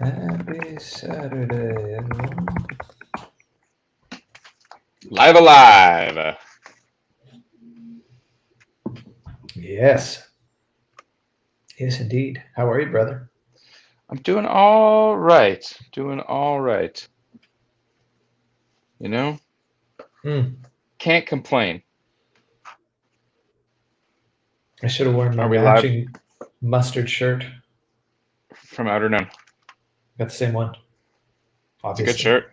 Happy Saturday, everyone. Live alive. Yes. Yes, indeed. How are you, brother? I'm doing all right. Doing all right. You know, Mm. can't complain. I should have worn my Are we live matching mustard shirt. from Outer Known? Got the same one, It's a good obviously. shirt.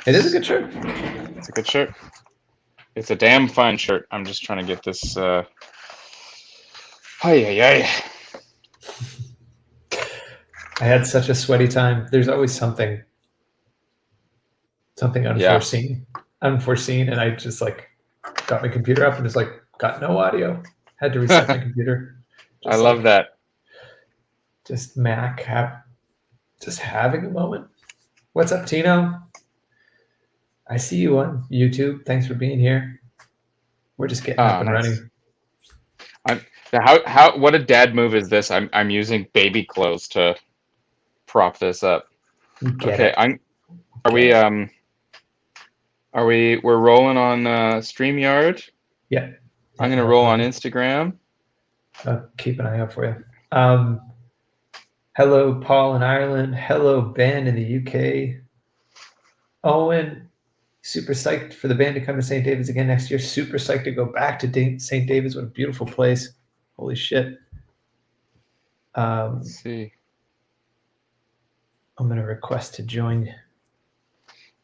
It is a good shirt. It's a good shirt. It's a damn fine shirt. I'm just trying to get this. Ay. I had such a sweaty time. There's always something Yeah. unforeseen, and I just like got my computer up and just like got no audio. Had to reset my computer. I Just love like that. just Mac just having a moment. What's up, Tino? I see you on YouTube. Thanks for being here. We're just getting up Oh, and nice. running. What a dad move is this? I'm using baby clothes to prop this up. Get Okay, it. we're rolling on StreamYard. Yeah. I'm gonna roll on Instagram. I'll keep an eye out for you. Hello, Paul in Ireland. Hello, Ben in the UK. Owen, super psyched for the band to come to St. David's again next year. Super psyched to go back to St. David's. What a beautiful place. Holy shit. Let's see. I'm going to request to join.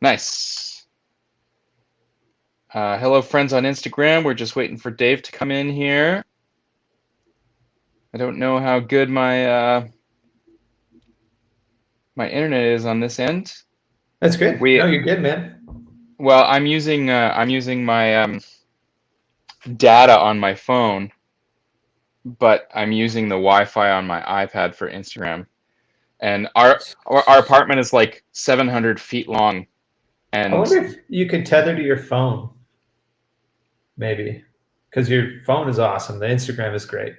Nice. Hello, friends on Instagram. We're just waiting for Dave to come in here. I don't know how good my my internet is on this end. That's great. No, you're good, man. Well, I'm using my data on my phone, but I'm using the Wi-Fi on my iPad for Instagram. And our apartment is like 700 feet long. And I wonder if you could tether to your phone. Maybe. Because your phone is awesome. The Instagram is great.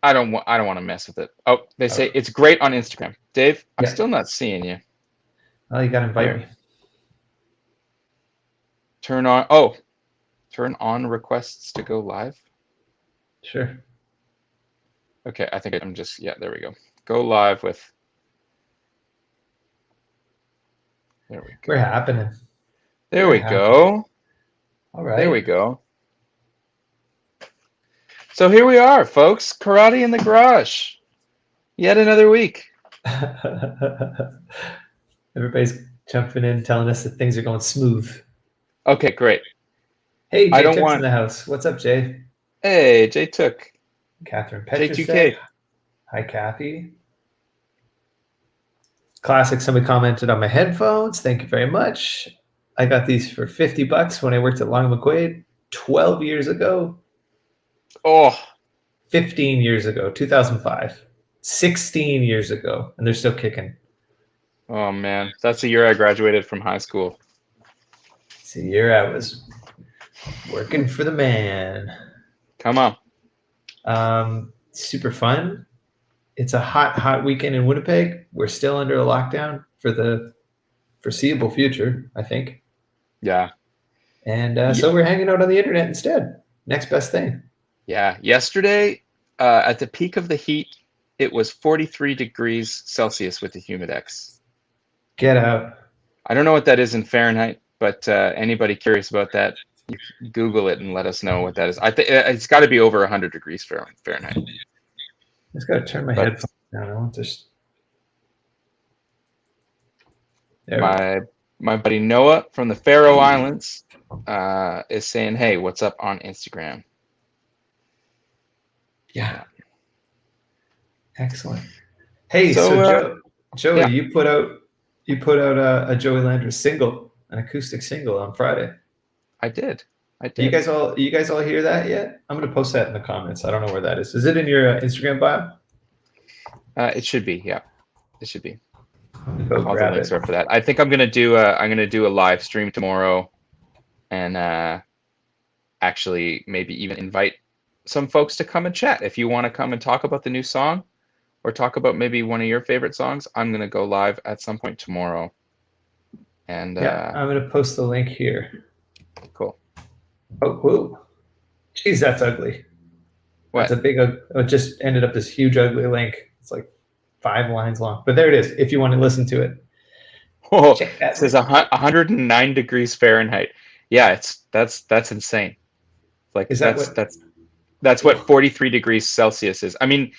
I don't want to mess with it. Oh, they say it's great on Instagram. Dave, I'm still not seeing you. Oh, you got to invite me. Turn on requests to go live. Sure. Okay, I think I'm just, yeah, there we go. Go live with. There we go. We're happening. There we go. All right. There we go. So here we are, folks. Karate in the garage. Yet another week. Everybody's jumping in, telling us that things are going smooth. Okay, great. Hey, Jay Took's in the house. What's up, Jay? Hey, Jay Took. Catherine Petrusek. Hi, Kathy. Classic. Somebody commented on my headphones. Thank you very much. I got these for $50 when I worked at Long McQuaid 12 years ago. Oh. 15 years ago, 2005. 16 years ago, and they're still kicking. Oh, man. That's the year I graduated from high school. It's the year I was working for the man. Come on. Super fun. It's a hot weekend in Winnipeg. We're still under a lockdown for the foreseeable future, I think. Yeah. And so we're hanging out on the internet instead. Next best thing. Yeah. Yesterday, at the peak of the heat, it was 43 degrees Celsius with the humidex. Get out. I don't know what that is in Fahrenheit, but anybody curious about that, you can Google it and let us know what that is. I think it's got to be over 100 degrees Fahrenheit. I just got to turn my headphones down. I want this. My buddy Noah from the Faroe Islands is saying, "Hey, what's up on Instagram?" Yeah. Excellent. Hey, so Joey, yeah. you put out a Joey Landers single, an acoustic single on Friday. I did. You guys all hear that yet? I'm gonna post that in the comments. I don't know where that is. Is it in your Instagram bio? It should be. Yeah, it should be. Go all the links are for that. I think I'm gonna do a live stream tomorrow, and actually maybe even invite some folks to come and chat. If you want to come and talk about the new song, or talk about maybe one of your favorite songs, I'm gonna go live at some point tomorrow. And Yeah, I'm gonna post the link here. cool. Oh, whoa. Jeez, that's ugly. That's a What? big, it just ended up this huge ugly link. It's like 5 lines long, but there it is. If you want to listen to it, Oh, check it that says link. 109 degrees Fahrenheit. Yeah, that's insane. Like Is that what? that's what Ugh, 43 degrees Celsius is. I mean,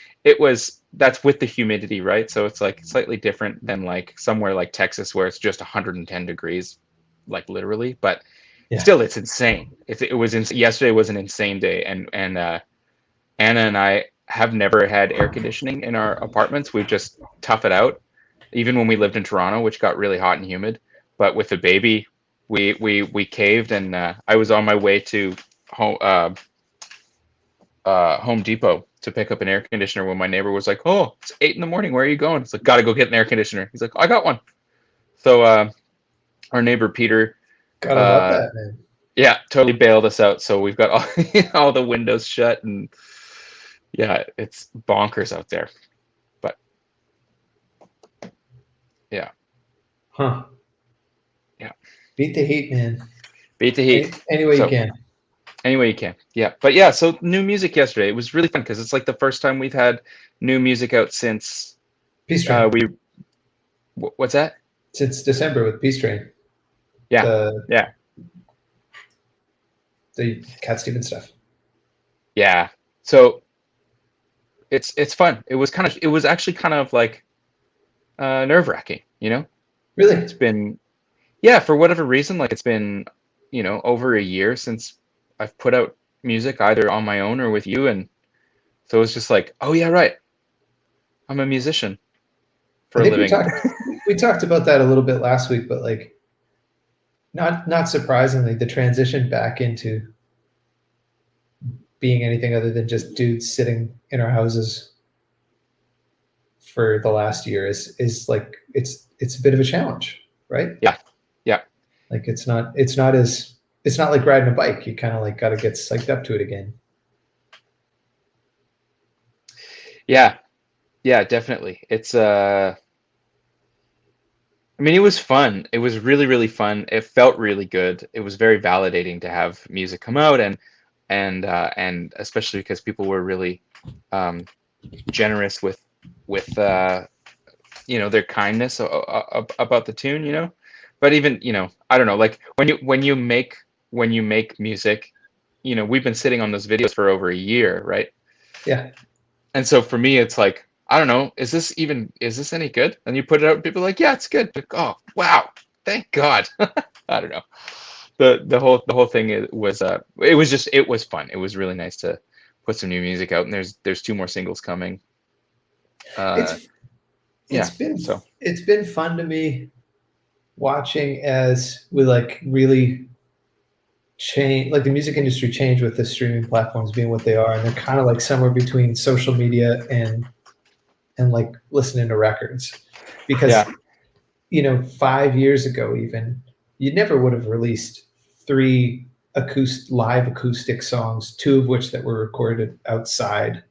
that's with the humidity, right? So it's like slightly different than like somewhere like Texas where it's just 110 degrees, like literally. But yeah. still, it's insane. Yesterday was an insane day, and Anna and I have never had air conditioning in our apartments. We've just tough it out, even when we lived in Toronto, which got really hot and humid. But with the baby, we caved, and I was on my way to home Home Depot to pick up an air conditioner when my neighbor was like, "Oh, it's 8 in the morning. Where are you going?" It's like, "Gotta go get an air conditioner." He's like, "I got one." So our neighbor Peter, Gotta love uh, that, man. yeah, totally bailed us out. So we've got all, all the windows shut, and yeah, it's bonkers out there. But yeah, Huh. yeah, Beat the heat, man. beat the heat. Any way you So can. anyway, you can. Yeah, but yeah, so new music yesterday. It was really fun because it's like the first time we've had new music out since Peace Train. we. What's that? Since December with Peace Train. Yeah, The yeah, the Cat Stevens stuff. yeah. So it's fun. It was actually kind of like nerve-wracking, you know? Really? It's been yeah, for whatever reason, like it's been, over a year since I've put out music either on my own or with you, and so it's just like, oh yeah, right. I'm a musician I for a think living. we talked about that a little bit last week, but like not surprisingly, the transition back into being anything other than just dudes sitting in our houses for the last year is like it's a bit of a challenge, right? Yeah. Yeah. Like it's not like riding a bike. You kind of like got to get psyched up to it again. Yeah. Yeah, definitely. I mean, it was fun. It was really, really fun. It felt really good. It was very validating to have music come out, and especially because people were really um, generous with their kindness about the tune, But even, I don't know, like when you make music, we've been sitting on those videos for over a year, right? Yeah. And so for me, it's like, I don't know, is this any good? And you put it out, and people are like, yeah, it's good. Like, oh, wow, thank God. I don't know. The whole thing it was fun. It was really nice to put some new music out, and there's two more singles coming. Uh, It's yeah. it's been So it's been fun to me watching as we like really change, like the music industry change with the streaming platforms being what they are, and they're kind of like somewhere between social media and like listening to records, because yeah, 5 years ago even you never would have released three live acoustic songs, two of which that were recorded outside.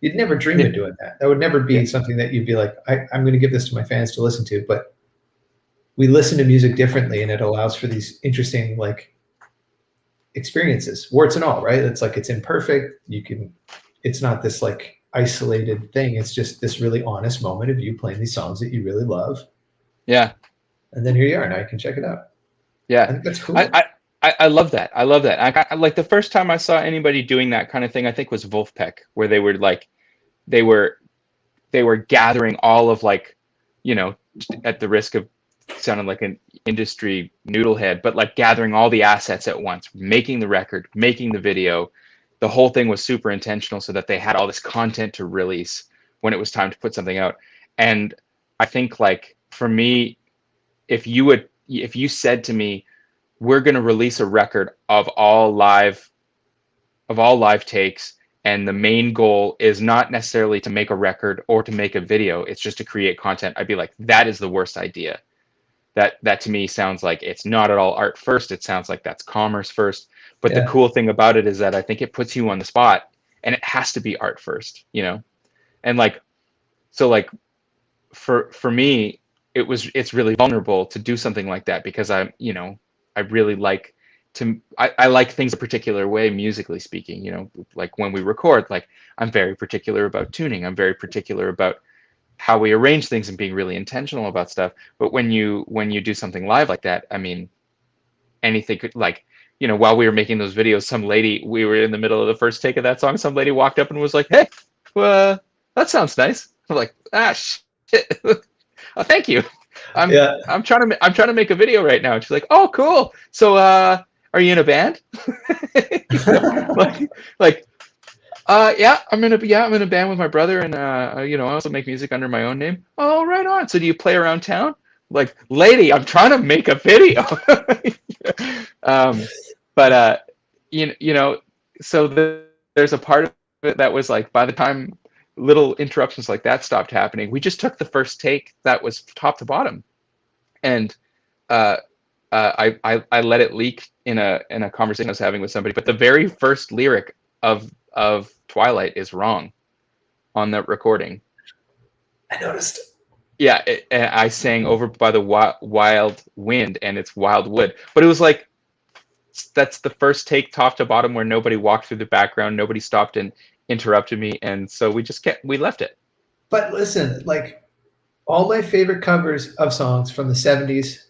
You'd never dream yeah, of doing that. That would never yeah, be something that you'd be like, I'm going to give this to my fans to listen to. But we listen to music differently, and it allows for these interesting like experiences, warts and all, right? It's like it's imperfect. It's not this like isolated thing. It's just this really honest moment of you playing these songs that you really love. yeah, And then here you are. Now you can check it out. I yeah. think that's I, cool. I I love that. I love that. Like the first time I saw anybody doing that kind of thing, I think was Wolfpack, where they were like they were they were gathering all of like, you know, at the risk of sounding like an industry noodlehead, but like gathering all the assets at once, making the record, making the video. The whole thing was super intentional so that they had all this content to release when it was time to put something out. And I think like for me, if you said to me, we're going to release a record of all live takes, and the main goal is not necessarily to make a record or to make a video, it's just to create content, I'd be like, that is the worst idea. That to me sounds like it's not at all art first. It sounds like that's commerce first. But the Yeah. cool thing about it is that I think it puts you on the spot, and it has to be art first, And like So like for me, it's really vulnerable to do something like that because I really like I like things a particular way, musically speaking. Like when we record, like I'm very particular about tuning. I'm very particular about how we arrange things and being really intentional about stuff. But when you do something live like that, I mean, anything could, like, while we were making those videos, we were in the middle of the first take of that song, some lady walked up and was like, "Hey, that sounds nice." I'm like, "Ah, shit." "Oh, thank you. Yeah. I'm trying to make a video right now." And she's like, "Oh, cool. So, are you in a band?" like, like, yeah, I'm in a band with my brother, and I also make music under my own name. "Oh, right on. So, do you play around town?" Like, lady, I'm trying to make a video. um, but so there's a part of it that was like, by the time little interruptions like that stopped happening, we just took the first take that was top to bottom, and uh, I let it leak in a conversation I was having with somebody. But the very first lyric of Twilight is wrong on the recording. I noticed. Yeah, I sang Over by the Wild Wind, and it's Wild Wood. But it was like, that's the first take top to bottom where nobody walked through the background, nobody stopped and interrupted me, and so we left it. But listen, like all my favorite covers of songs from the 70s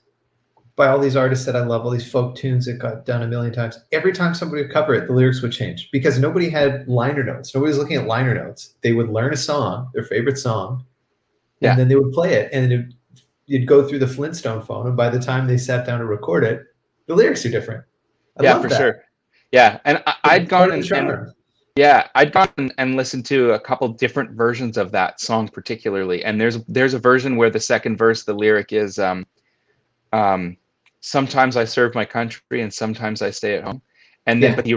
by all these artists that I love, all these folk tunes that got done a million times, every time somebody would cover it, the lyrics would change because nobody had liner notes. Nobody was looking at liner notes. They would learn a song, their favorite song, and Yeah, then they would play it. And you'd go through the Flintstone phone. And by the time they sat down to record it, the lyrics are different. I yeah, love for that. sure. Yeah, and I'd It's part gone of the and charm. yeah, I'd gone and listened to a couple different versions of that song particularly, and there's a version where the second verse, the lyric is um, "Sometimes I serve my country and sometimes I stay at home," and then Yeah. but the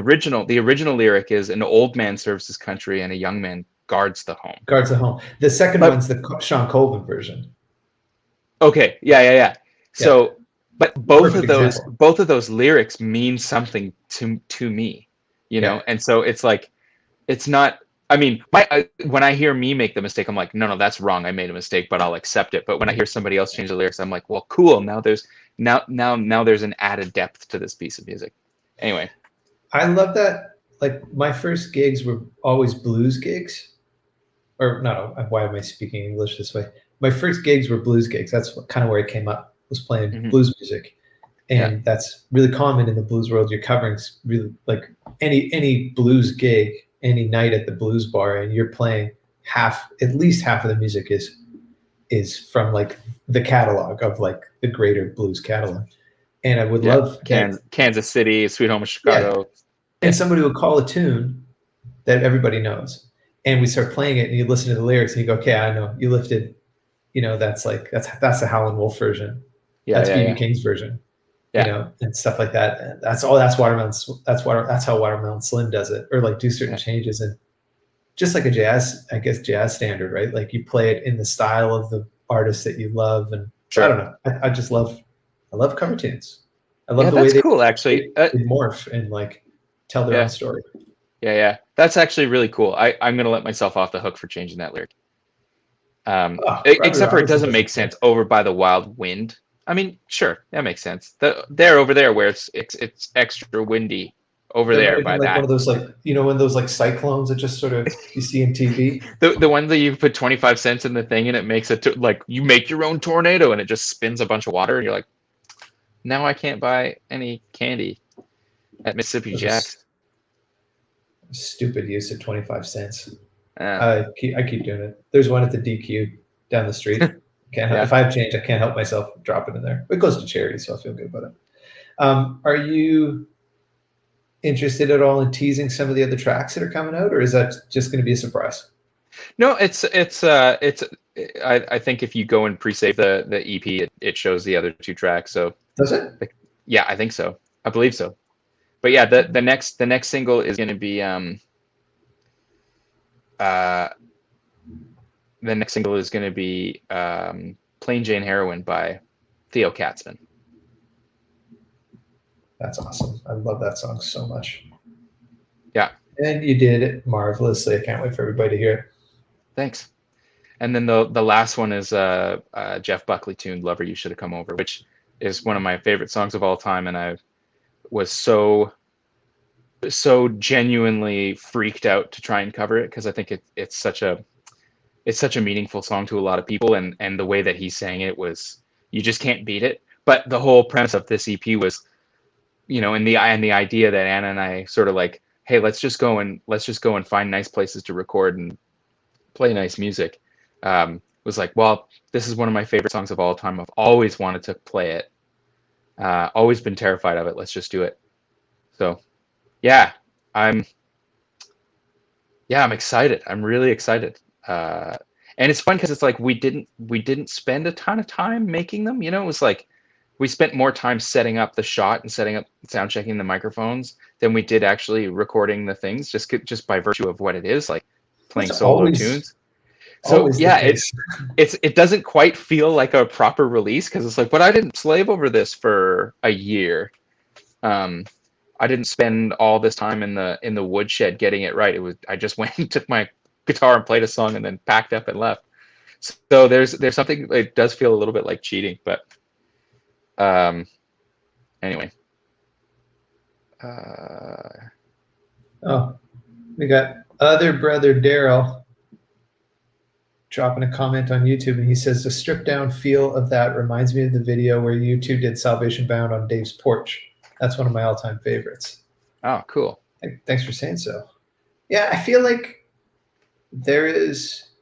original lyric is, "An old man serves his country and a young man guards the home." Guards at Home. The second But one's the Sean Colvin version. okay, yeah. Yeah. So, but both Perfect of those example. both of those lyrics mean something to me, Yeah. and so it's like, it's not. I mean, when I hear me make the mistake, I'm like, no, that's wrong. I made a mistake, but I'll accept it. But when I hear somebody else change the lyrics, I'm like, well, cool. Now there's an added depth to this piece of music. Anyway, I love that. Like my first gigs were always blues gigs. Or no, why am I speaking English this way? My first gigs were blues gigs. That's kind of where I came up, was playing hmm blues music. yeah, And that's really common in the blues world. You're covering really like any blues gig, any night at the blues bar, and you're playing at least half of the music is from like the catalog of like the greater blues catalog. And I would yeah. love that. Kansas City, Sweet Home of Yeah. Chicago. And Yeah, somebody would call a tune that everybody knows. And we start playing it and you listen to the lyrics and you go, okay, I know you lifted, that's the Howlin' Wolf version. yeah, That's yeah, BB yeah, King's version, yeah, and stuff like that. And that's Watermelon. That's how Watermelon Slim does it, or like do certain yeah. changes. And just like a jazz standard, right? Like you play it in the style of the artist that you love. And so I Sure. don't know. I love cover tunes. I Yeah, love the way that's cool, actually. they morph and like tell their own Yeah, story. yeah. That's actually really cool. I'm gonna let myself off the hook for changing that lyric. Oh, Except for it Robinson doesn't doesn't make care. sense. Over by the wild wind. I mean, sure, that makes sense. They're over there where it's extra windy over That might there have been by like one that. of those one of those like cyclones that just sort of you see in TV. The one that you put 25 cents in the thing and it makes like you make your own tornado and it just spins a bunch of water and you're like, now I can't buy any candy at Mississippi Those are Jack's. stupid use of 25 cents. Uh, I keep doing it. There's one at the DQ down the street. If yeah. I have change, I can't help myself drop it in there. It goes to charity, so I feel good about it. Are you interested at all in teasing some of the other tracks that are coming out, or is that just going to be a surprise? No, I think if you go and pre-save the EP, it shows the other two tracks. So Does it? like, yeah, I think so. I believe so. But yeah, the next single is going to be uh the next single is going to be Plain Jane Heroine by Theo Katzman. That's awesome. I love that song so much. Yeah, And you did it marvelously. I can't wait for everybody to hear it. thanks. And then the last one is Jeff Buckley tune, "Lover You Should Have Come Over," which is one of my favorite songs of all time, and I was so genuinely freaked out to try and cover it because I think it's such a meaningful song to a lot of people, and the way that he sang it was, you just can't beat it. But the whole premise of this EP was, and the idea that Anna and I sort of like, hey, let's just go and find nice places to record and play nice music. Was like, well, this is one of my favorite songs of all time. I've always wanted to play it. Always been terrified of it. Let's just do it. So, yeah, I'm excited. I'm really excited. And it's fun because it's like we didn't spend a ton of time making them. It was like we spent more time setting up the shot and setting up sound checking the microphones than we did actually recording the things. Just by virtue of what it is, like playing That's solo tunes. So always the yeah, case. it doesn't quite feel like a proper release because it's like, but I didn't slave over this for a year. I didn't spend all this time in the woodshed getting it right. I just went and took my guitar and played a song and then packed up and left. So there's something, it does feel a little bit like cheating, but anyway. Oh, we got other brother Daryl dropping a comment on YouTube, and he says the stripped down feel of that reminds me of the video where you two did Salvation Bound on Dave's porch. That's one of my all-time favorites. Oh, cool. Thanks for saying so. Yeah, I feel like there is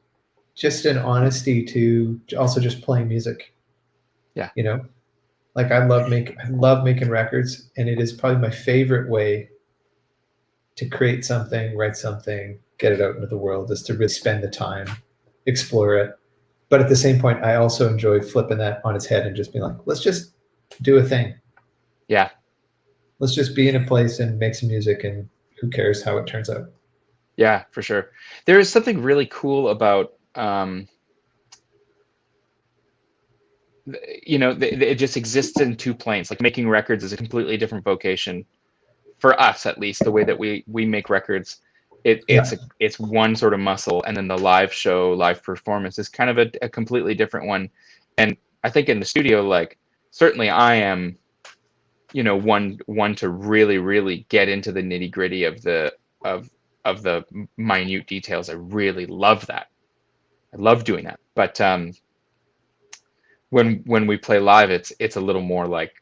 just an honesty to also just playing music. Yeah. Like I love making records, and it is probably my favorite way to create something, write something, get it out into the world, is to really spend the time, explore it. But at the same point, I also enjoy flipping that on its head and just being like, let's just do a thing. Yeah. Let's just be in a place and make some music, and who cares how it turns out. Yeah, for sure. There is something really cool about, it just exists in two planes. Like making records is a completely different vocation for us, at least the way that we make records. It's one sort of muscle, and then the live performance is kind of a completely different one. And I think in the studio, like certainly I am, one to really, really get into the nitty gritty of the minute details. I really love that. I love doing that. But when we play live, it's a little more like,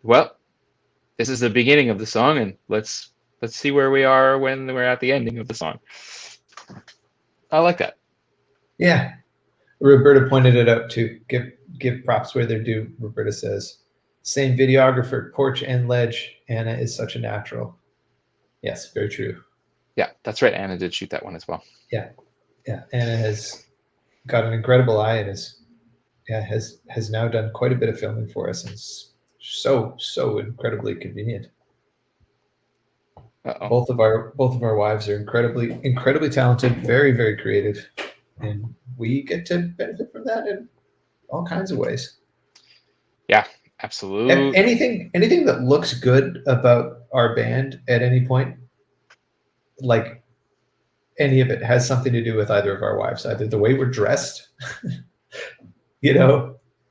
well, this is the beginning of the song, and let's see where we are when we're at the ending of the song. I like that. Yeah. Roberta pointed it out too. Give props where they're due. Roberta says, same videographer, porch and ledge. Anna is such a natural. Yes, very true. Yeah, that's right. Anna did shoot that one as well. Yeah. Anna has got an incredible eye and has now done quite a bit of filming for us, and it's so incredibly convenient. Uh-oh. Both of our wives are incredibly talented, very, very creative, and we get to benefit from that in all kinds of ways. Yeah, absolutely. And anything that looks good about our band at any point, like any of it has something to do with either of our wives, either the way we're dressed,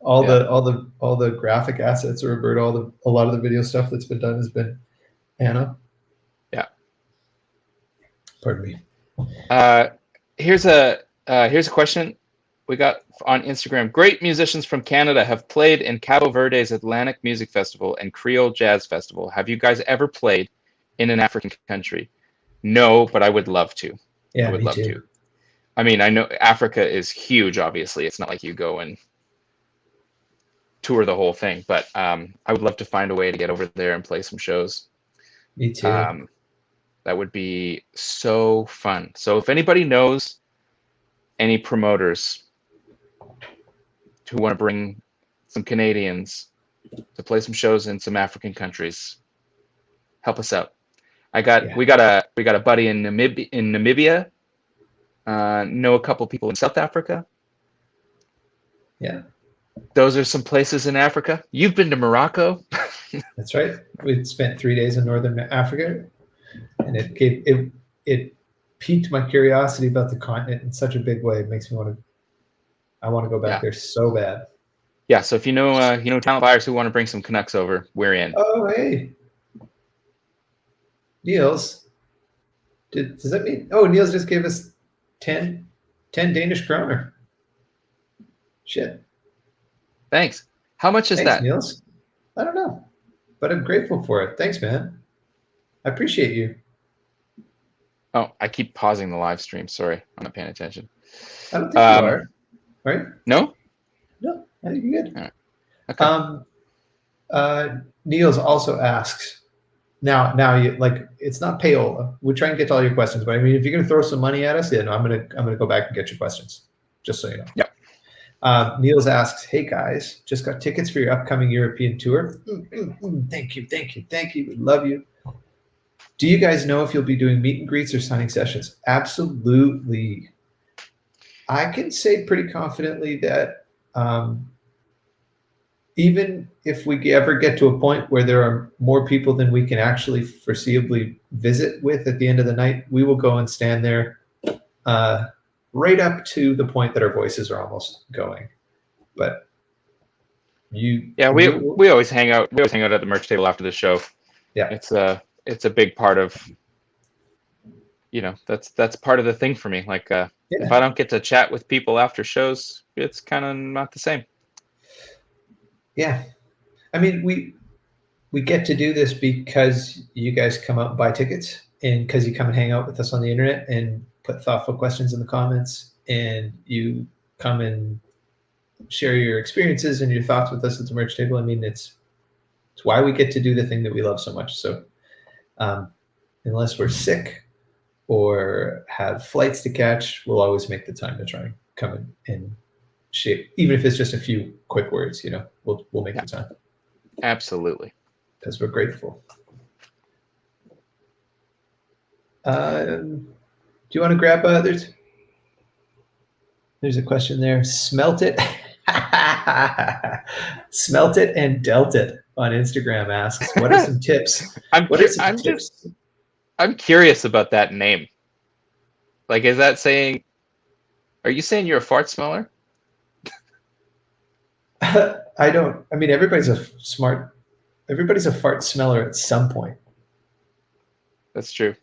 all the graphic assets, or Roberta, a lot of the video stuff that's been done has been Anna. Yeah. Pardon me. Here's a question we got on Instagram. Great musicians from Canada have played in Cabo Verde's Atlantic Music Festival and Creole Jazz Festival. Have you guys ever played in an African country? No, but I would love to. Yeah, I would me love too. to. I mean, I know Africa is huge, obviously. It's not like you go and tour the whole thing, but I would love to find a way to get over there and play some shows. Me too. That would be so fun. So if anybody knows any promoters who want to bring some Canadians to play some shows in some African countries, help us out. We got a buddy in Namibia. Know a couple people in South Africa. Yeah. Those are some places in Africa. You've been to Morocco. That's right. We spent 3 days in Northern Africa, and it piqued my curiosity about the continent in such a big way. It makes me want to I want to go back Yeah. there so bad. Yeah. So if you know talent buyers who want to bring some Canucks over, we're in. Oh, hey, Niels. Does that mean? Oh, Niels just gave us 10 Danish kroner. Shit. Thanks. How much is Thanks, that? Niels. I don't know, but I'm grateful for it. Thanks, man. I appreciate you. Oh, I keep pausing the live stream. Sorry, I'm not paying attention. I don't think you are, right? No? No, I think you're good. All right. Okay. Niels also asks, now you like it's not payola. We try and get to all your questions, but I mean, if you're gonna throw some money at us, then I'm gonna go back and get your questions, just so you know. Yep. Niels asks, "Hey guys, just got tickets for your upcoming European tour. Thank you, we love you. Do you guys know if you'll be doing meet and greets or signing sessions?" Absolutely. I can say pretty confidently that even if we ever get to a point where there are more people than we can actually foreseeably visit with at the end of the night, we will go and stand there right up to the point that our voices are almost going. But we always hang out. We always hang out at the merch table after the show. Yeah, it's a big part of, that's part of the thing for me. Like if I don't get to chat with people after shows, it's kind of not the same. Yeah, I mean we get to do this because you guys come out and buy tickets, and because you come and hang out with us on the internet and put thoughtful questions in the comments, and you come and share your experiences and your thoughts with us at the merch table. I mean, it's why we get to do the thing that we love so much. So unless we're sick or have flights to catch, we'll always make the time to try and come in and shape, even if it's just a few quick words, we'll make the time. Absolutely. Because we're grateful. Do you want to grab others? There's a question there. Smelt it. Smelt it and dealt it on Instagram asks, what are some tips? I'm curious about that name. Like, is that saying, are you saying you're a fart smeller? I mean, everybody's a fart smeller at some point. That's true.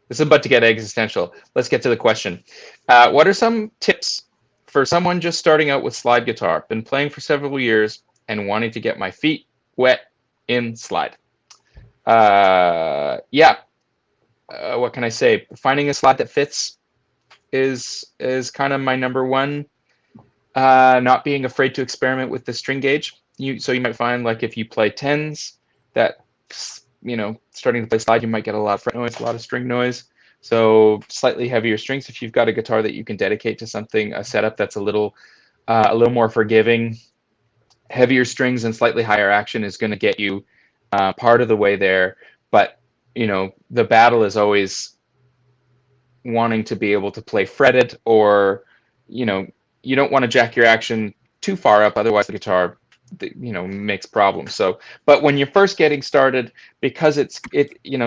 This is about to get existential. Let's get to the question. What are some tips for someone just starting out with slide guitar? Been playing for several years and wanting to get my feet wet in slide. What can I say? Finding a slide that fits is kind of my number one. Not being afraid to experiment with the string gauge. So you might find, like, if you play 10s, that starting to play slide, you might get a lot of fret noise, a lot of string noise. So slightly heavier strings. If you've got a guitar that you can dedicate to something, a setup that's a little more forgiving, heavier strings and slightly higher action is going to get you part of the way there. But the battle is always wanting to be able to play fretted, or you don't want to jack your action too far up, otherwise the guitar makes problems. So, but when you're first getting started, because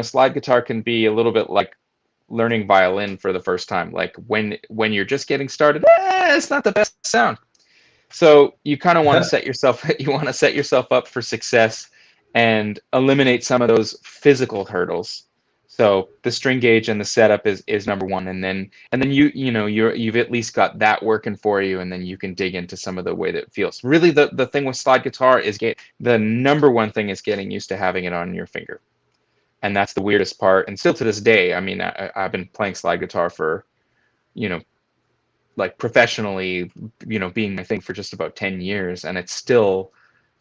slide guitar can be a little bit like learning violin for the first time. Like when you're just getting started, it's not the best sound. So you kind of want to set yourself up for success and eliminate some of those physical hurdles. So the string gauge and the setup is number one, and then you've at least got that working for you, and then you can dig into some of the way that it feels. Really, the thing with slide guitar is the number one thing is getting used to having it on your finger, and that's the weirdest part. And still to this day, I mean, I've been playing slide guitar for, like professionally, being my thing for just about 10 years, and it still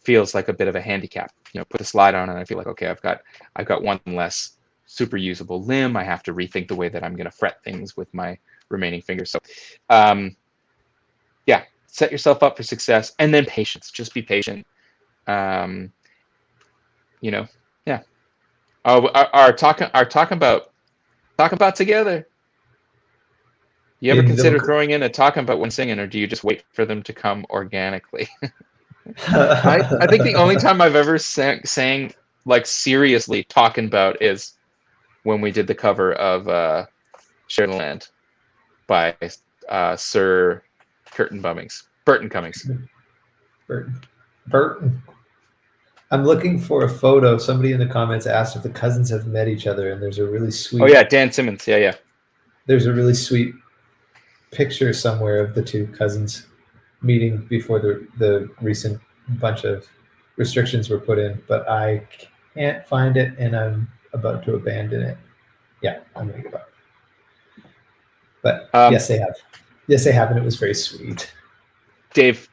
feels like a bit of a handicap. Put the slide on and I feel like, okay, I've got one less super usable limb. I have to rethink the way that I'm going to fret things with my remaining fingers. So set yourself up for success, and then patience. Just be patient. Our talking about together. You ever consider throwing in a talking about when singing, or do you just wait for them to come organically? I think the only time I've ever sang like seriously talking about is when we did the cover of Share the Land by Sir Curtin Bummings. Burton Cummings. Burton. I'm looking for a photo. Somebody in the comments asked if the cousins have met each other, and there's a really sweet. Oh yeah, Dan Simmons. Yeah. There's a really sweet picture somewhere of the two cousins meeting before the recent bunch of restrictions were put in, but I can't find it, and I'm about to abandon it. Yeah, I'm gonna give up. But yes, they have. Yes, they have, and it was very sweet. Dave,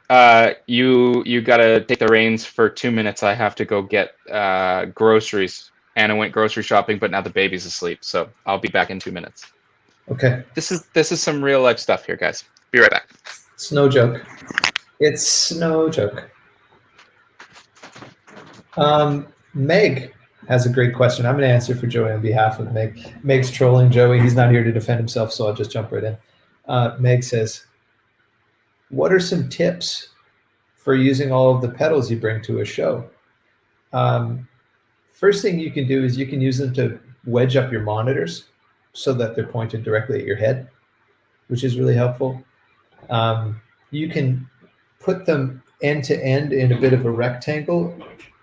you gotta take the reins for 2 minutes. I have to go get groceries. Anna went grocery shopping, but now the baby's asleep, so I'll be back in 2 minutes. Okay. This is some real life stuff here, guys. Be right back. It's no joke. It's no joke. Meg has a great question. I'm going to answer for Joey on behalf of Meg. Meg's trolling Joey. He's not here to defend himself, so I'll just jump right in. Meg says, what are some tips for using all of the pedals you bring to a show? First thing you can do is you can use them to wedge up your monitors so that they're pointed directly at your head, which is really helpful. You can put them end to end in a bit of a rectangle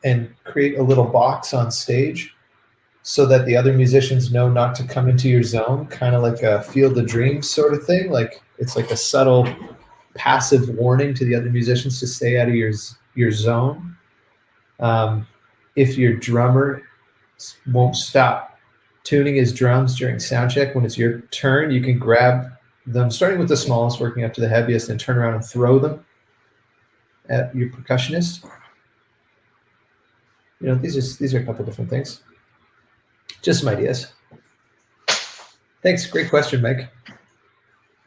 and create a little box on stage so that the other musicians know not to come into your zone, kind of like a Field of Dreams sort of thing. Like it's like a subtle passive warning to the other musicians to stay out of your zone. If your drummer won't stop tuning his drums during sound check, when it's your turn, you can grab them, starting with the smallest, working up to the heaviest, and turn around and throw them at your percussionist. You know, these are a couple different things. Just some ideas. Thanks. Great question, Mike.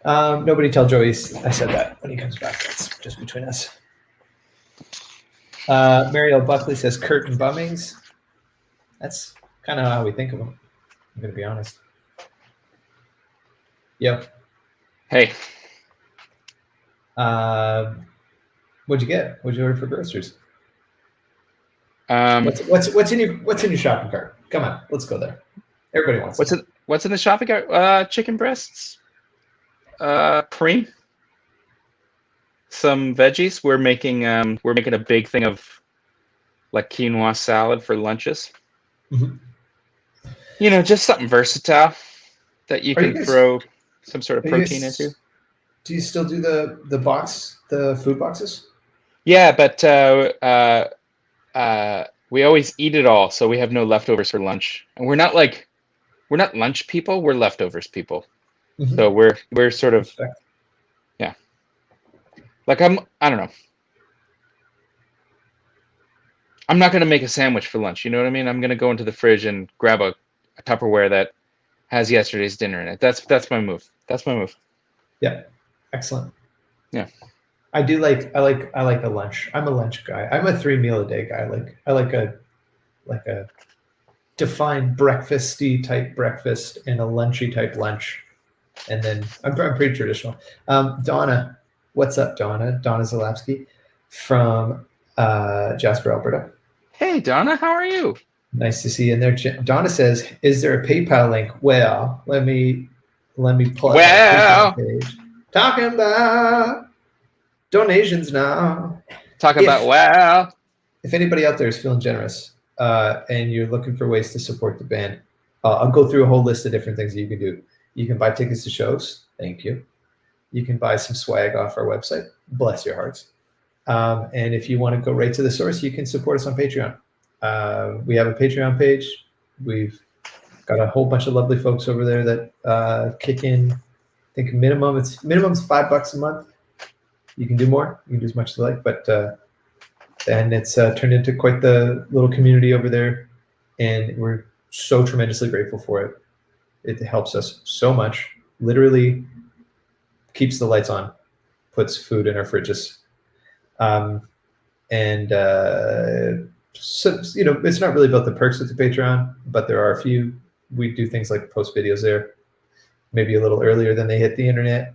Nobody tell Joey I said that when he comes back. That's just between us. Mariel Buckley says curtain bummings. That's kind of how we think of them. I'm going to be honest. Yep. Hey. What'd you get? What'd you order for groceries? Um, What's in your shopping cart? Come on, let's go there. Everybody wants. What's in the shopping cart? Chicken breasts, cream, some veggies. We're making a big thing of like quinoa salad for lunches. Mm-hmm. You know, just something versatile that you can throw some sort of protein into. Do you still do the food boxes? Yeah, but we always eat it all, so we have no leftovers for lunch. And we're not lunch people, we're leftovers people. Mm-hmm. So we're sort of, yeah. Like I don't know. I'm not gonna make a sandwich for lunch. You know what I mean? I'm gonna go into the fridge and grab a Tupperware that has yesterday's dinner in it. That's my move. That's my move. Yeah, excellent. Yeah. I like a lunch. I'm a lunch guy. I'm a 3 meal a day guy. I like a defined breakfasty type breakfast and a lunchy type lunch. And then I'm pretty traditional. Donna, what's up, Donna? Donna Zalapsky from Jasper, Alberta. Hey, Donna, how are you? Nice to see you in there. Donna says, "Is there a PayPal link?" Well, let me plug that page. Talking about donations now. If anybody out there is feeling generous and you're looking for ways to support the band, I'll go through a whole list of different things that you can do. You can buy tickets to shows. Thank you. You can buy some swag off our website. Bless your hearts. And if you want to go right to the source, you can support us on Patreon. We have a Patreon page. We've got a whole bunch of lovely folks over there that kick in. I think minimum's $5 a month. You can do more. You can do as much as you like, but and it's turned into quite the little community over there, and we're so tremendously grateful for it. It helps us so much. Literally keeps the lights on, puts food in our fridges, so it's not really about the perks of the Patreon, but there are a few. We do things like post videos there, maybe a little earlier than they hit the internet.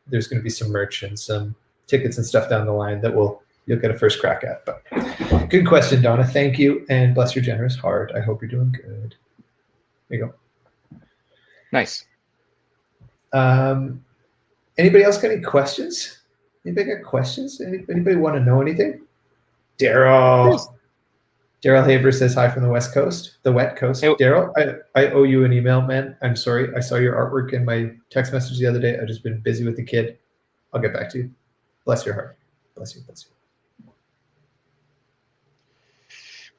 There's going to be some merch and some tickets and stuff down the line that you'll get a first crack at. But good question, Donna. Thank you, and bless your generous heart. I hope you're doing good. There you go. Nice. Anybody else got any questions? Anybody got questions? Anybody want to know anything? Yes. Daryl Haber says hi from the West Coast, the wet coast. Hey, Daryl, I owe you an email, man. I'm sorry. I saw your artwork in my text message the other day. I've just been busy with the kid. I'll get back to you. Bless your heart. Bless you. Bless you.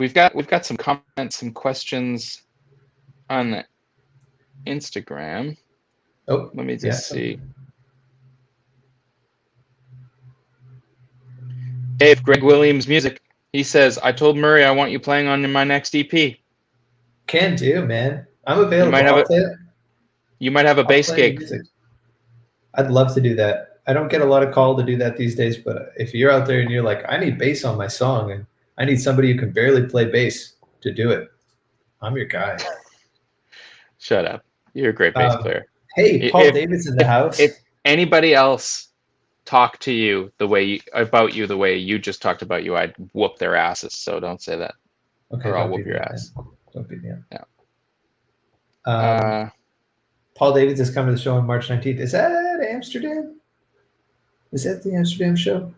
we've got some comments, some questions on Instagram. Oh, Let me yeah. just see. Dave, Greg Williams Music. He says, I told Murray I want you playing on my next EP. Can do, man. I'm You available. might have I'll a play it. you might have a I'll bass play your gig. music. I'd love to do that. I don't get a lot of call to do that these days, but if you're out there and you're like, I need bass on my song and I need somebody who can barely play bass to do it, I'm your guy. Shut up. You're a great bass player. Hey, Paul David's in the house. If anybody else talk to you about you the way you just talked about you, I'd whoop their asses. So don't say that, Okay, or I'll don't whoop beat your me up, ass. man. Don't beat me up. Yeah. Paul Davids is coming to the show on March 19th. Is that Amsterdam? Is that the Amsterdam show?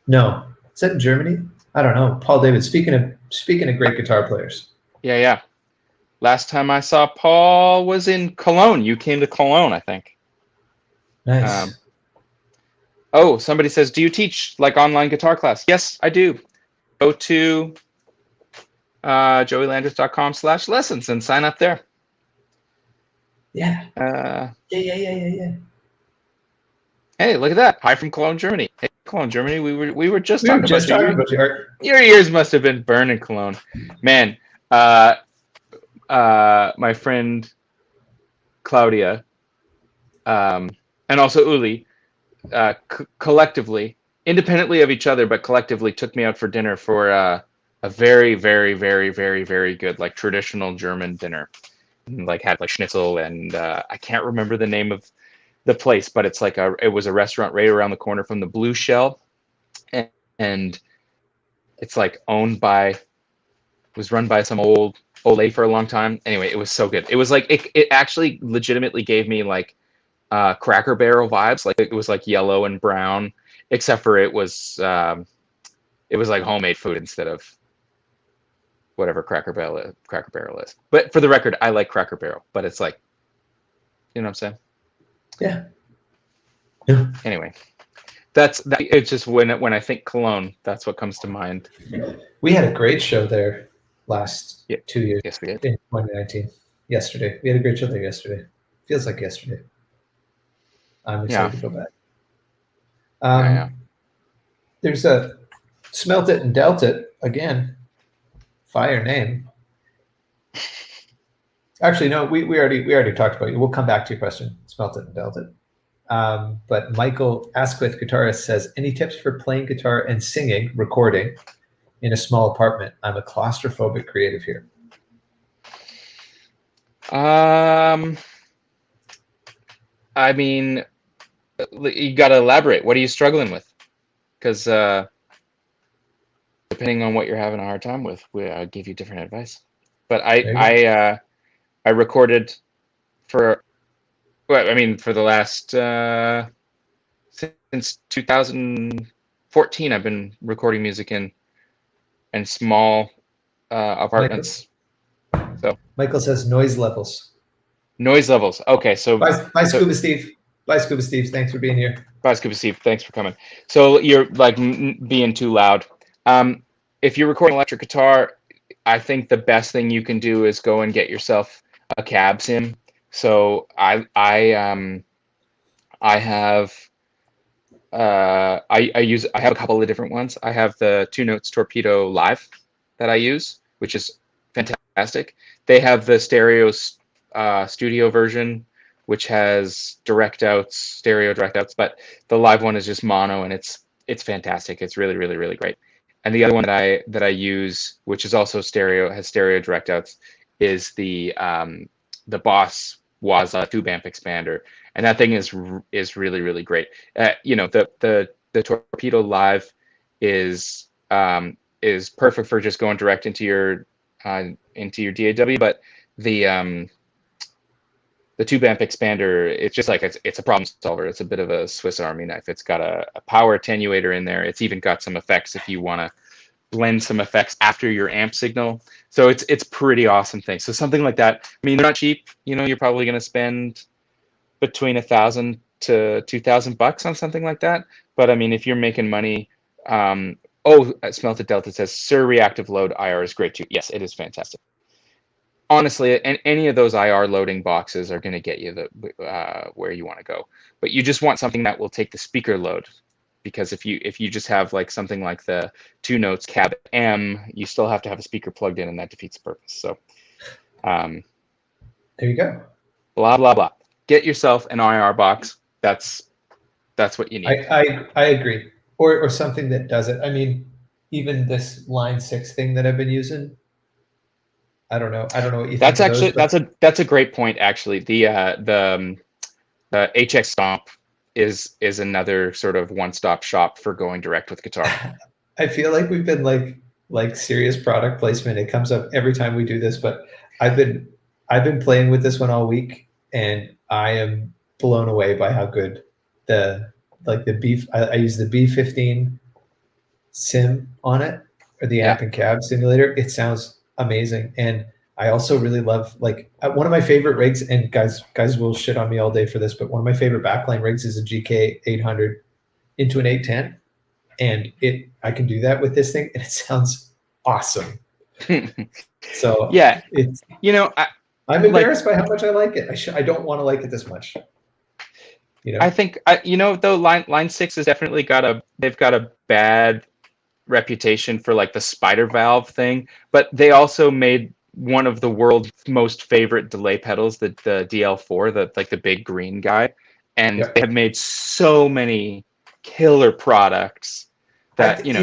No. Is that in Germany? I don't know. Paul Davids. Speaking of great guitar players. Yeah. Last time I saw Paul was in Cologne. You came to Cologne, I think. Nice. Oh, somebody says, do you teach like online guitar class? Yes, I do. Go to joeylanders.com/lessons and sign up there. Yeah. Yeah. Hey, look at that. Hi from Cologne, Germany. Hey, Cologne, Germany. We were just talking about you. Your ears must have been burning, Cologne. Man, my friend Claudia, and also Uli, collectively, independently of each other, but collectively took me out for dinner for a very, very, very, very, very good, like traditional German dinner. Like had like schnitzel and I can't remember the name of the place, but it's like it was a restaurant right around the corner from the Blue Shell, and it's like was run by some old lady for a long time. Anyway, it was so good. It was like it actually legitimately gave me like Cracker Barrel vibes. Like it was like yellow and brown, except for it was like homemade food instead of whatever Cracker Barrel is. But for the record, I like Cracker Barrel, but it's like, you know what I'm saying? Yeah. Anyway, that's that. It's just when I think Cologne, that's what comes to mind. We had a great show there last 2 years. Yes, we did. In 2019. Yesterday. We had a great show there yesterday. Feels like yesterday. I'm excited to go back. Yeah. There's a Smelt It and Dealt It again. Fire name. Actually, no, we already talked about it. We'll come back to your question. Smelt It and Dealt It. But Michael Asquith, guitarist, says, any tips for playing guitar and singing, recording in a small apartment? I'm a claustrophobic creative here. I mean, you got to elaborate. What are you struggling with? Because depending on what you're having a hard time with, I'll give you different advice. But I recorded for the last since 2014. I've been recording music in small apartments. So Michael says noise levels. Noise levels. Okay, so bye Scuba Steve. Bye Scuba Steve. Thanks for being here. Bye Scuba Steve. Thanks for coming. So you're like being too loud. If you're recording electric guitar, I think the best thing you can do is go and get yourself a cab sim. So I have I have a couple of different ones. I have the Two Notes Torpedo Live that I use, which is fantastic. They have the stereo studio version, which has stereo direct outs, but the live one is just mono, and it's fantastic. It's really, really, really great. And the other one that I use, which is also has stereo direct outs, is the Boss Waza tube amp expander, and that thing is really, really great. The Torpedo Live is perfect for just going direct into your DAW, but the the tube amp expander, it's just like it's a problem solver. It's a bit of a Swiss Army knife. It's got a power attenuator in there. It's even got some effects if you want to blend some effects after your amp signal. So it's pretty awesome thing. So something like that. I mean, they're not cheap. You know, you're probably going to spend between $1,000 to $2,000 on something like that. But I mean, if you're making money, Smelted Delta says Sir Reactive Load IR is great too. Yes, it is fantastic. Honestly, any of those IR loading boxes are going to get you where you want to go. But you just want something that will take the speaker load, because if you just have like something like the 2 notes cab M, you still have to have a speaker plugged in, and that defeats the purpose. So, there you go. Blah blah blah. Get yourself an IR box. That's what you need. I agree. Or something that does it. I mean, even this Line 6 thing that I've been using, I don't know what you That's think of actually those, that's a great point actually. The HX Stomp is another sort of one-stop shop for going direct with guitar. I feel like we've been like serious product placement. It comes up every time we do this, but I've been playing with this one all week, and I am blown away by how good I use the B15 sim on it, or the amp and cab simulator. It sounds amazing. And I also really love, like, one of my favorite rigs, and guys will shit on me all day for this, but one of my favorite backline rigs is a GK 800 into an 810. And I can do that with this thing, and it sounds awesome. So yeah, it's, you know, I'm embarrassed by how much I like it. I don't want to like it this much. You know? I think though Line 6 has definitely they've got a bad reputation for like the spider valve thing, but they also made one of the world's most favorite delay pedals, the DL4, the big green guy, and they have made so many killer products that you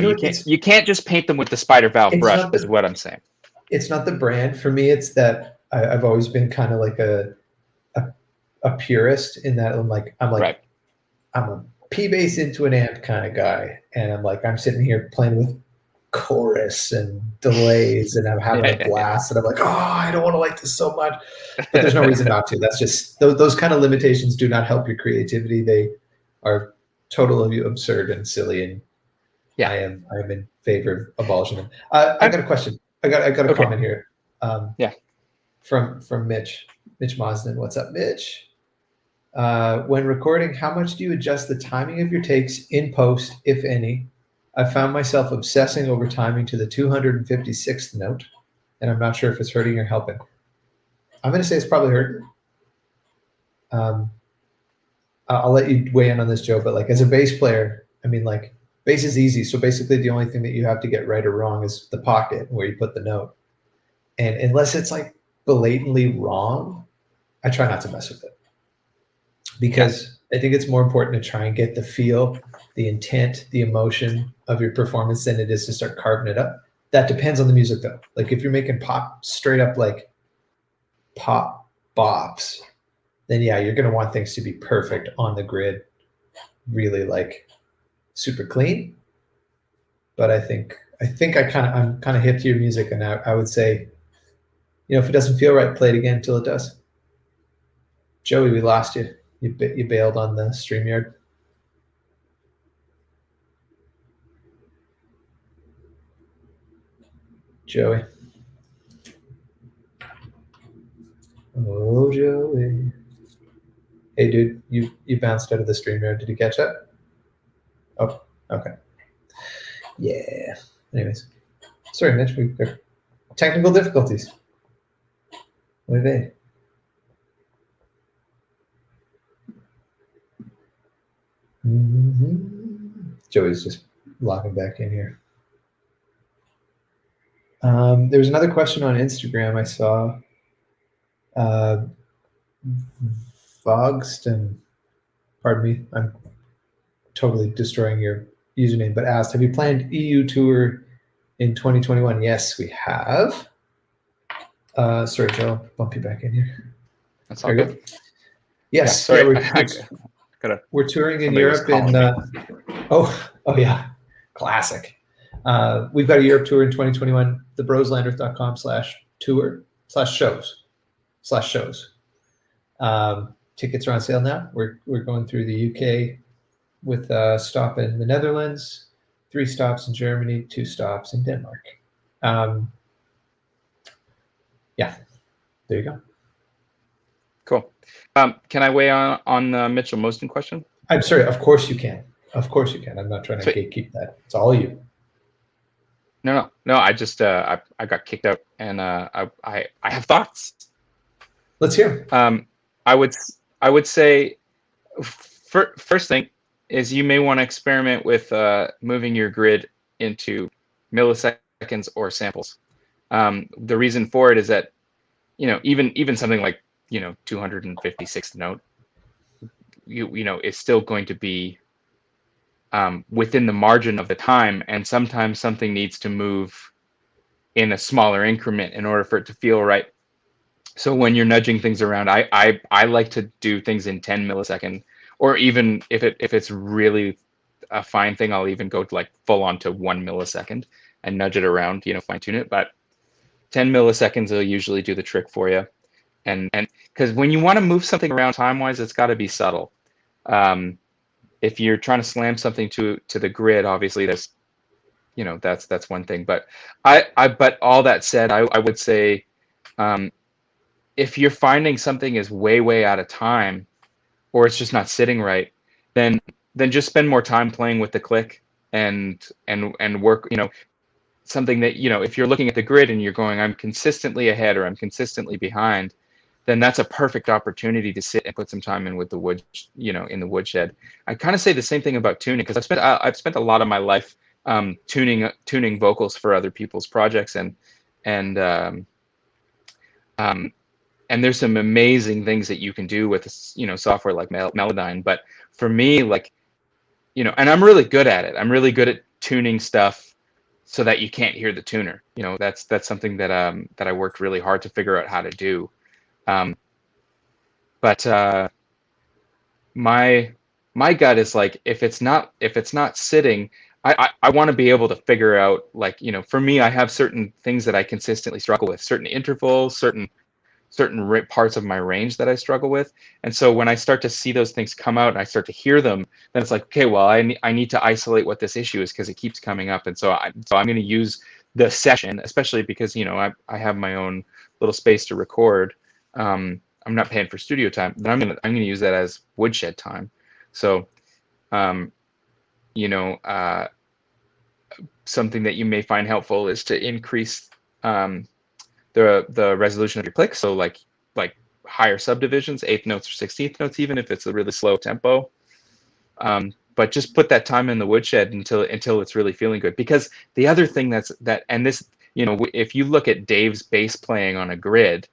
can't just paint them with the spider valve brush, is what I'm saying. It's not the brand for me. It's that I've always been kind of like a purist in that I'm a P bass into an amp kind of guy, and I'm sitting here playing with chorus and delays, and I'm having a blast, and I'm like, oh, I don't want to like this so much, but there's no reason not to. That's just those kind of limitations do not help your creativity. They are totally absurd and silly, and I am in favor of abolishing them. I got a question. I got a comment here. From Mitch Mosden. What's up, Mitch? When recording, how much do you adjust the timing of your takes in post, if any? I found myself obsessing over timing to the 256th note, and I'm not sure if it's hurting or helping. I'm going to say it's probably hurting. I'll let you weigh in on this, Joe, but like as a bass player, I mean, like, bass is easy. So basically the only thing that you have to get right or wrong is the pocket where you put the note. And unless it's like blatantly wrong, I try not to mess with it, because I think it's more important to try and get the feel, the intent, the emotion of your performance than it is to start carving it up. That depends on the music though. Like if you're making pop, straight up like pop bops, then yeah, you're going to want things to be perfect on the grid, really like super clean. But I'm kind of hip to your music, and I would say, if it doesn't feel right, play it again until it does. Joey, we lost you. You bailed on the StreamYard. Joey. Oh, Joey. Hey, dude, you bounced out of the StreamYard. Did you catch that? Oh, okay. Yeah. Anyways. Sorry, Mitch. We got technical difficulties. Muy bien. Joey's just logging back in here. There was another question on Instagram I saw. Vogston, pardon me, I'm totally destroying your username, but asked, have you planned EU tour in 2021? Yes, we have. Sorry, Joe, bump you back in here. That's all good. Yes, yeah, we're touring in Europe in oh yeah, classic. We've got a Europe tour in 2021. TheBroslanders.com/tour/shows. Tickets are on sale now. We're going through the UK with a stop in the Netherlands, 3 stops in Germany, 2 stops in Denmark. Yeah, there you go. Cool. Can I weigh on the Mitchell Mosden question? I'm sorry. Of course you can. Of course you can. I'm not trying to gatekeep that. It's all you. No. I just I got kicked out, and I have thoughts. Let's hear. I would say first thing is you may want to experiment with moving your grid into milliseconds or samples. The reason for it is that even something like 256th note, is still going to be within the margin of the time, and sometimes something needs to move in a smaller increment in order for it to feel right. So when you're nudging things around, I like to do things in 10 millisecond, or even if it's really a fine thing, I'll even go to like full on to 1 millisecond and nudge it around, fine tune it. But 10 milliseconds will usually do the trick for you. And because when you want to move something around time wise, it's got to be subtle. If you're trying to slam something to the grid, obviously that's one thing. But but all that said, I would say, if you're finding something is way out of time, or it's just not sitting right, then just spend more time playing with the click and work, something that, if you're looking at the grid and you're going, I'm consistently ahead or I'm consistently behind, then that's a perfect opportunity to sit and put some time in with the wood, in the woodshed. I kind of say the same thing about tuning, because I've spent a lot of my life tuning vocals for other people's projects, and there's some amazing things that you can do with software like Melodyne. But for me, like, and I'm really good at it. I'm really good at tuning stuff so that you can't hear the tuner. That's something that I worked really hard to figure out how to do. But my gut is like, if it's not sitting, I want to be able to figure out, like, for me, I have certain things that I consistently struggle with, certain intervals, certain parts of my range that I struggle with. And so when I start to see those things come out and I start to hear them, then it's like, okay, well, I need to isolate what this issue is, because it keeps coming up. And so I'm going to use the session, especially because, I have my own little space to record. I'm not paying for studio time, but I'm going to use that as woodshed time. So, something that you may find helpful is to increase, the resolution of your click. So like higher subdivisions, 8th notes or 16th notes, even if it's a really slow tempo. But just put that time in the woodshed until it's really feeling good. Because the other thing and this, if you look at Dave's bass playing on a grid,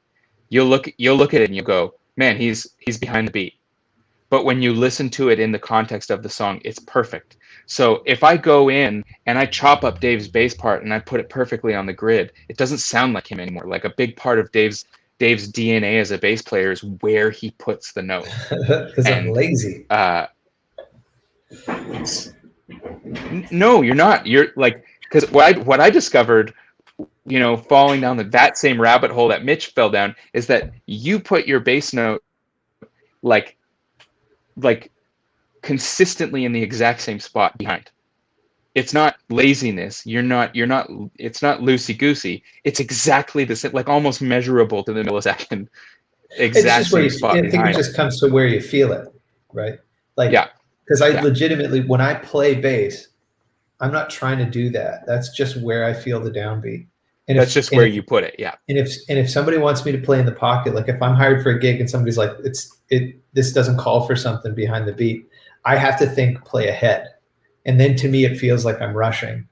you'll look at it and you go, man, he's behind the beat. But when you listen to it in the context of the song, it's perfect. So if I go in and I chop up Dave's bass part and I put it perfectly on the grid, it doesn't sound like him anymore. Like, a big part of Dave's DNA as a bass player is where he puts the note. Because I'm lazy. No, you're not. You're like, because what I discovered, falling down that same rabbit hole that Mitch fell down, is that you put your bass note like consistently in the exact same spot behind. It's not laziness. It's not loosey goosey. It's exactly the same, like almost measurable to the millisecond. Exact same spot behind. I think it just comes to where you feel it, right? Like, yeah. Because I legitimately, when I play bass, I'm not trying to do that. That's just where I feel the downbeat. And that's just where you put it. Yeah. And if somebody wants me to play in the pocket, like if I'm hired for a gig and somebody's like, this doesn't call for something behind the beat, I have to play ahead. And then to me, it feels like I'm rushing,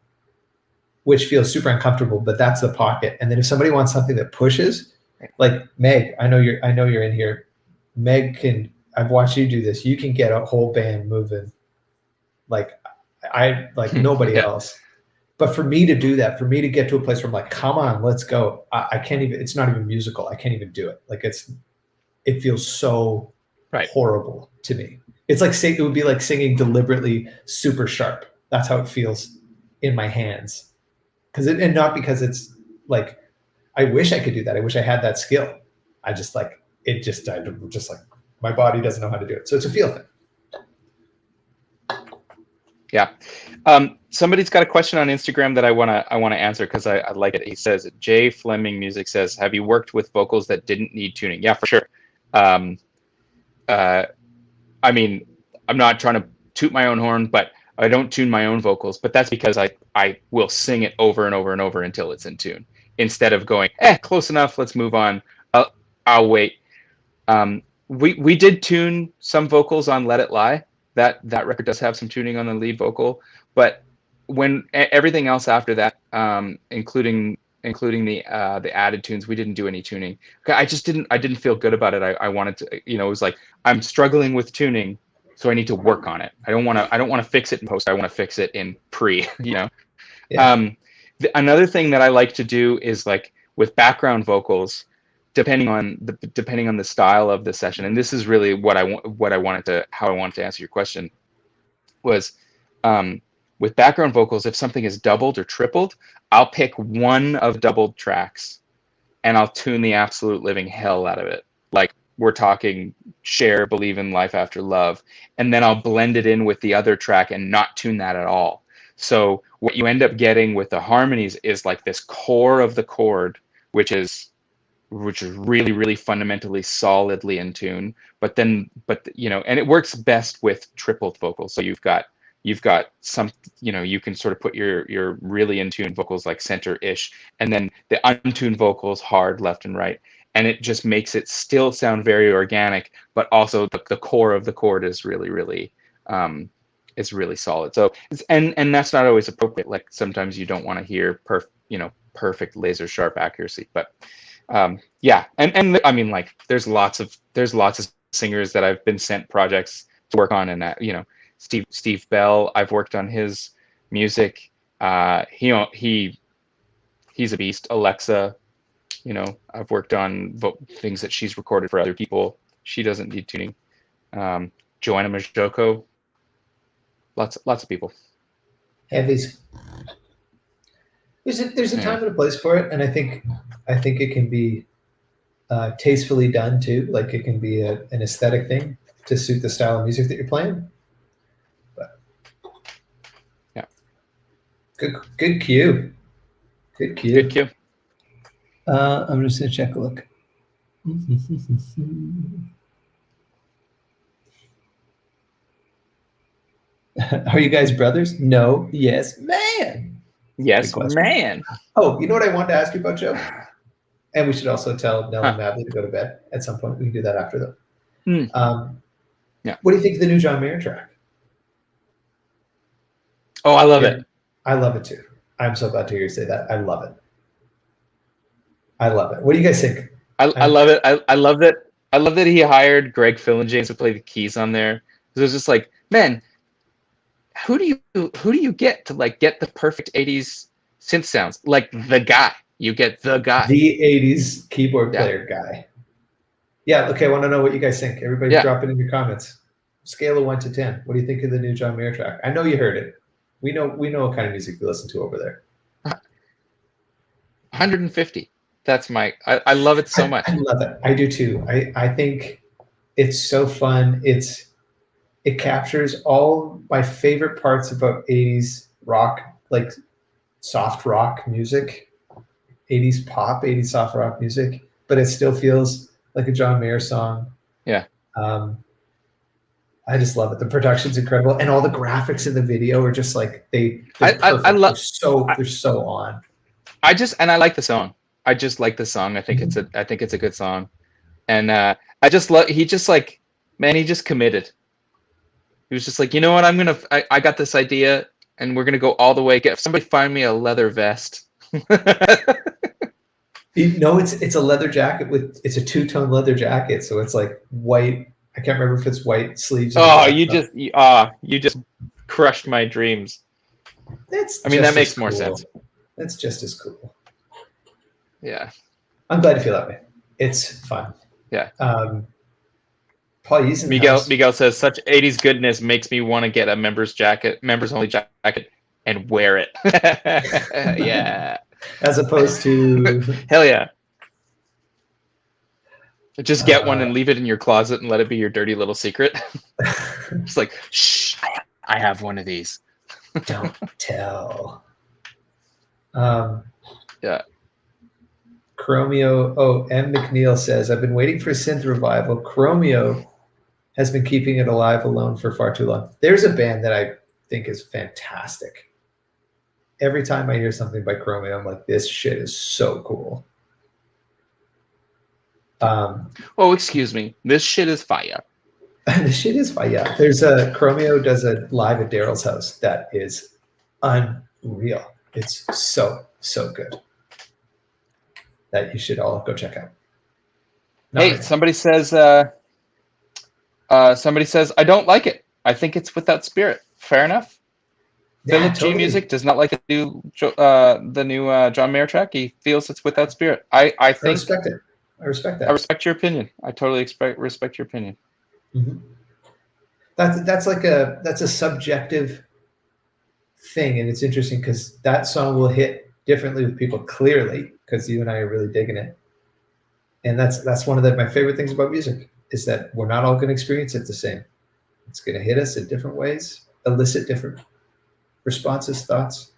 which feels super uncomfortable, but that's the pocket. And then if somebody wants something that pushes, like Meg, I know you're in here. Meg I've watched you do this. You can get a whole band moving like nobody else. But for me to do that, for me to get to a place where I'm like, come on, let's go. I can't even, it's not even musical. I can't even do it. Like it feels so horrible to me. It's like, it would be like singing deliberately super sharp. That's how it feels in my hands. And not because it's like, I wish I could do that. I wish I had that skill. I just it just died. Just like my body doesn't know how to do it. So it's a feel thing. Yeah. Somebody's got a question on Instagram that I wanna answer because I like it. He says, Jay Fleming Music says, have you worked with vocals that didn't need tuning? Yeah, for sure. I mean, I'm not trying to toot my own horn, but I don't tune my own vocals. But that's because I will sing it over and over and over until it's in tune, instead of going, close enough, let's move on. I'll wait. We did tune some vocals on Let It Lie. That record does have some tuning on the lead vocal, but when everything else after that, including the added tunes, we didn't do any tuning. I didn't feel good about it. I wanted to, it was like, I'm struggling with tuning, so I need to work on it. I don't want to fix it in post. I want to fix it in pre. Yeah. Another thing that I like to do is, like, with background vocals, depending on the style of the session, and this is really how I wanted to answer your question, was with background vocals, if something is doubled or tripled, I'll pick one of doubled tracks and I'll tune the absolute living hell out of it. Like, we're talking Cher, Believe in Life After Love, and then I'll blend it in with the other track and not tune that at all. So what you end up getting with the harmonies is like this core of the chord, which is really, really fundamentally solidly in tune, but and it works best with tripled vocals. So you've got some, you can sort of put your really in tune vocals like center-ish, and then the untuned vocals hard left and right, and it just makes it still sound very organic, but also the core of the chord is really, really really solid. So and that's not always appropriate. Like, sometimes you don't want to hear perfect laser sharp accuracy, but yeah, and I mean, like, there's lots of singers that I've been sent projects to work on, and that, Steve Bell, I've worked on his music. He's a beast. Alexa, I've worked on things that she's recorded for other people. She doesn't need tuning. Joanna Majoko, lots of people. Heavies. There's a time and a place for it, and I think it can be tastefully done too. Like, it can be an aesthetic thing to suit the style of music that you're playing. But yeah, good cue. Good cue. Good cue. I'm just gonna check a look. Are you guys brothers? No. Yes, man. Yes, man. Oh, you know what I wanted to ask you about, Joe? And we should also tell Nell and Madley to go to bed at some point. We can do that after, though. Yeah. What do you think of the new John Mayer track? Oh, I love it. I love it too. I'm so glad to hear you say that. I love it. What do you guys think? I love it. I love that. I love that he hired Greg Phillinjames to play the keys on there. It was just like, man, who do you get to, like, get the perfect 80s synth sounds? Like, the guy. You get the guy. The 80s keyboard player guy. Yeah, okay, I want to know what you guys think. Everybody drop it in your comments. Scale of 1 to 10. What do you think of the new John Mayer track? I know you heard it. We know what kind of music you listen to over there. 150. That's I love it so much. I love it. I do too. I think it's so fun. It captures all my favorite parts about 80s rock, like soft rock music, 80s pop, 80s soft rock music, but it still feels like a John Mayer song. Yeah. I just love it. The production's incredible, and all the graphics in the video are just like they're so on. I like the song. I just like the song. I think it's a good song, and I just love. He just committed. He was just like, you know what? I got this idea, and we're gonna go all the way. Somebody find me a leather vest. No, it's a leather jacket it's a two-tone leather jacket, so it's like white. I can't remember if it's white sleeves. Oh, you just crushed my dreams. That makes more sense. That's just as cool. Yeah. I'm glad you feel that way. It's fun. Yeah. Paul Miguel says, such 80s goodness makes me want to get a members only jacket and wear it. Yeah. As opposed to hell yeah. Just get one and leave it in your closet and let it be your dirty little secret. It's like, shh, I have one of these. Don't tell. Yeah. Chromeo. Oh, M. McNeil says, I've been waiting for a synth revival. Chromeo has been keeping it alive alone for far too long. There's a band that I think is fantastic. Every time I hear something by Chromeo, I'm like, this shit is so cool. Oh, excuse me. This shit is fire. This shit is fire. Yeah. There's a Chromeo does a live at Daryl's house that is unreal. It's so good that you should all go check out. Hey, somebody says I don't like it. I think it's without spirit. Fair enough. Yeah, Philip totally. G Music does not like the new John Mayer track. He feels it's without spirit. I think respect it. I respect that. I respect your opinion. I totally respect your opinion. Mm-hmm. That's a subjective thing, and it's interesting because that song will hit differently with people clearly because you and I are really digging it, and that's one of my favorite things about music is that we're not all going to experience it the same. It's going to hit us in different ways, elicit different responses, thoughts.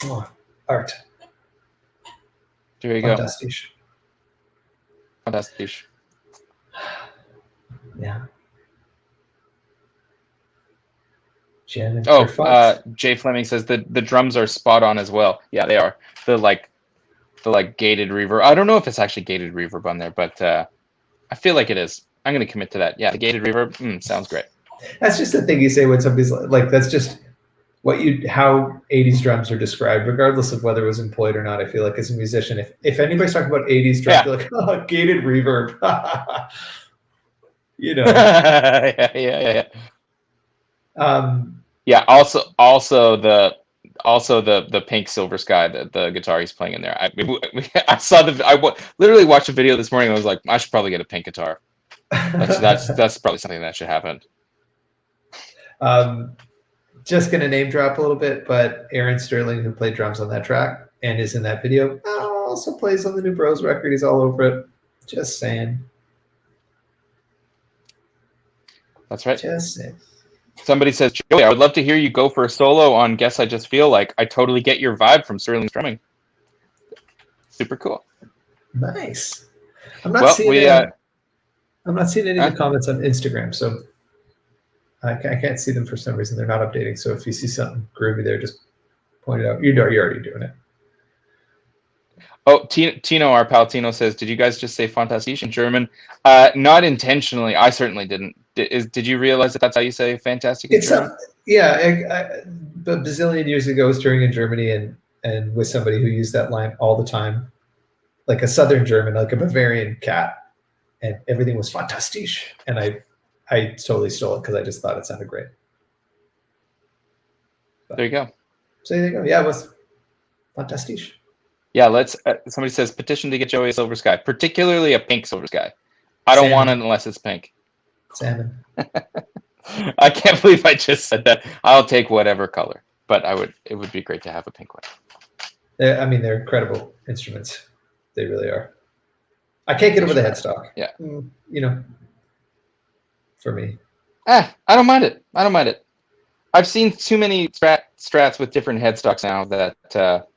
Oh, art. There you Fantastic. Fantastic. Yeah. Jay Fleming says the drums are spot on as well. Yeah, they are. The gated reverb. I don't know if it's actually gated reverb on there, but I feel like it is. I'm going to commit to that. Yeah, the gated reverb sounds great. That's just the thing you say when somebody's like, that's just how 80s drums are described, regardless of whether it was employed or not. I feel like as a musician, if anybody's talking about 80s drums, you're like, oh, gated reverb. You know. Yeah. Yeah. Also the pink Silver Sky, the guitar he's playing in there. I saw literally watched a video this morning. And I was like, I should probably get a pink guitar. That's probably something that should happen. Just gonna name drop a little bit, but Aaron Sterling, who played drums on that track and is in that video, also plays on the new Bros record. He's all over it. Just saying. That's right. Just saying. Somebody says, Joey, I would love to hear you go for a solo on Guess I Just Feel Like. I totally get your vibe from Sterling's drumming. Super cool. Nice. I'm not seeing any of the comments on Instagram, so I can't see them for some reason. They're not updating. So if you see something groovy there, just point it out. You're already doing it. Oh, Tino, our pal Tino says, did you guys just say Fantastisch in German? Not intentionally. I certainly didn't. Did you realize that that's how you say fantastic in German? A bazillion years ago, I was touring in Germany and with somebody who used that line all the time, like a Southern German, like a Bavarian cat, and everything was Fantastisch. And I totally stole it because I just thought it sounded great. But, there you go. So there you go. Yeah, it was Fantastisch. Yeah, let's. Somebody says petition to get Joey a Silver Sky, particularly a pink Silver Sky. I don't want it unless it's pink. Salmon. I can't believe I just said that. I'll take whatever color, but it would be great to have a pink one. They're incredible instruments. They really are. I can't get over the headstock. Yeah. For me. I don't mind it. I've seen too many strats with different headstocks now that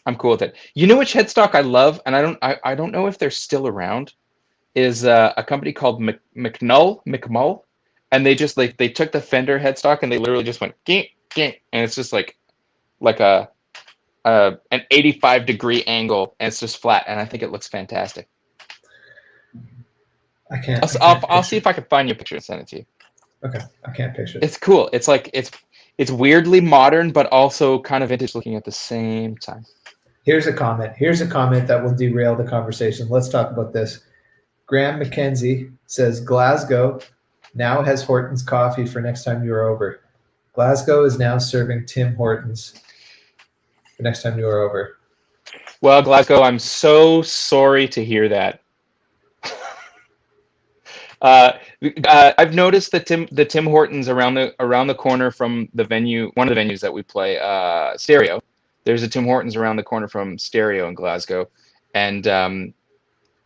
I'm cool with it. You know which headstock I love, and I don't know if they're still around, is a company called McMull, and they just they took the Fender headstock and they literally just went gink, gink, and it's just like an 85-degree angle, and it's just flat, and I think it looks fantastic. I'll see if I can find you a picture and send it to you. Okay, I can't picture it. It's cool. It's like it's weirdly modern, but also kind of vintage looking at the same time. Here's a comment that will derail the conversation. Let's talk about this. Graham McKenzie says Glasgow now has Hortons coffee for next time you're over. Glasgow is now serving Tim Hortons for next time you're over. Well, Glasgow, I'm so sorry to hear that. I've noticed that the Tim Hortons around the corner from the venue, one of the venues that we play, Stereo. There's a Tim Hortons around the corner from Stereo in Glasgow, and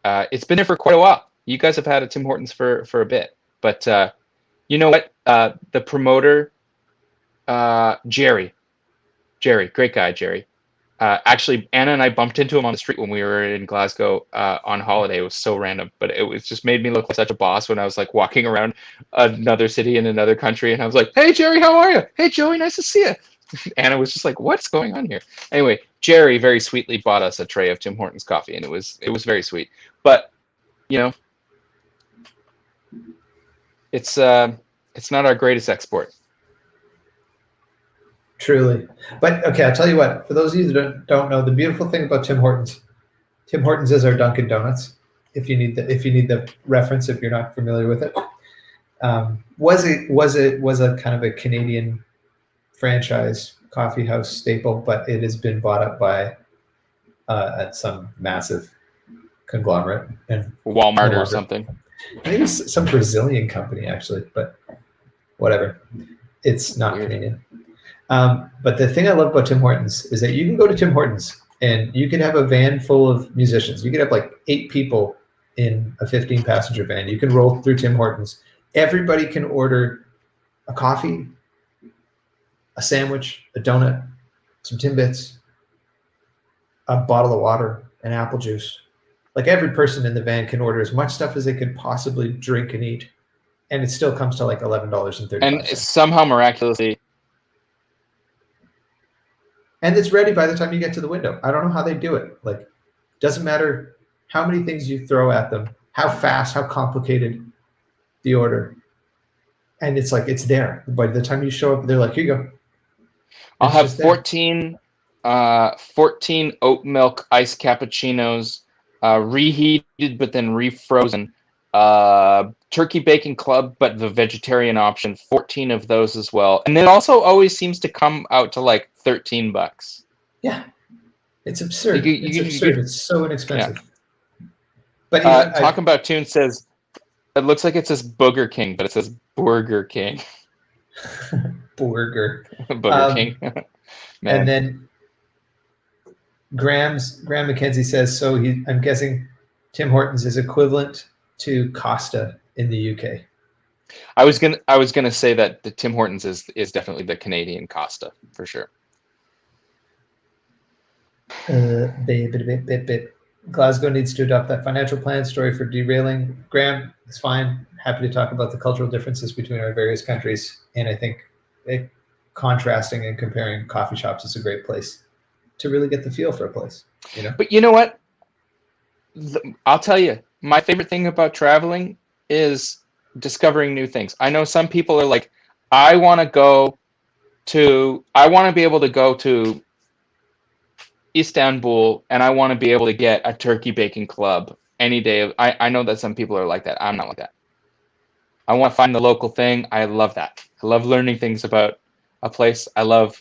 it's been there for quite a while. You guys have had a Tim Hortons for a bit, but you know what? The promoter, Jerry, great guy, Jerry. Actually, Anna and I bumped into him on the street when we were in Glasgow on holiday. It was so random, but it was just made me look like such a boss when I was like walking around another city in another country, and I was like, "Hey, Jerry, how are you? Hey, Joey, nice to see you." Anna was just like, "What's going on here?" Anyway, Jerry very sweetly bought us a tray of Tim Hortons coffee, and it was very sweet. But you know, it's not our greatest export. Truly. But okay, I'll tell you what, for those of you that don't know, the beautiful thing about Tim Hortons is our Dunkin' Donuts. If you need the reference, if you're not familiar with it, was a kind of a Canadian franchise coffee house staple, but it has been bought up by some massive conglomerate and Walmart or something. I think it's some Brazilian company actually, but whatever. It's not Weird. Canadian. But the thing I love about Tim Hortons is that you can go to Tim Hortons and you can have a van full of musicians. You could have like 8 people in a 15-passenger van. You can roll through Tim Hortons. Everybody can order a coffee, a sandwich, a donut, some Timbits, a bottle of water, and apple juice. Like every person in the van can order as much stuff as they could possibly drink and eat, and it still comes to like $11.35. And somehow miraculously, and it's ready by the time you get to the window. I don't know how they do it. Like, doesn't matter how many things you throw at them, how fast, how complicated the order, and it's like it's there. By the time you show up, they're like, "Here you go." I'll have 14 oat milk iced cappuccinos, reheated but then refrozen. Turkey bacon club, but the vegetarian option, 14 of those as well. And it also always seems to come out to like $13. Yeah, it's absurd. It's so inexpensive. Yeah. But talking about tune says it looks like it says Booger King, but it says Burger King. Burger King. And then Graham McKenzie says, so I'm guessing Tim Hortons is equivalent to Costa in the UK. I was gonna say that the Tim Hortons is definitely the Canadian Costa for sure. Glasgow needs to adopt that financial plan. Story for derailing. Graham, it's fine. Happy to talk about the cultural differences between our various countries, and I think contrasting and comparing coffee shops is a great place to really get the feel for a place. You know. But you know what? I'll tell you, my favorite thing about traveling is discovering new things. I know some people are like, I want to be able to go to Istanbul and I want to be able to get a turkey bacon club any day. I know that some people are like that. I'm not like that. I want to find the local thing. I love that. I love learning things about a place. I love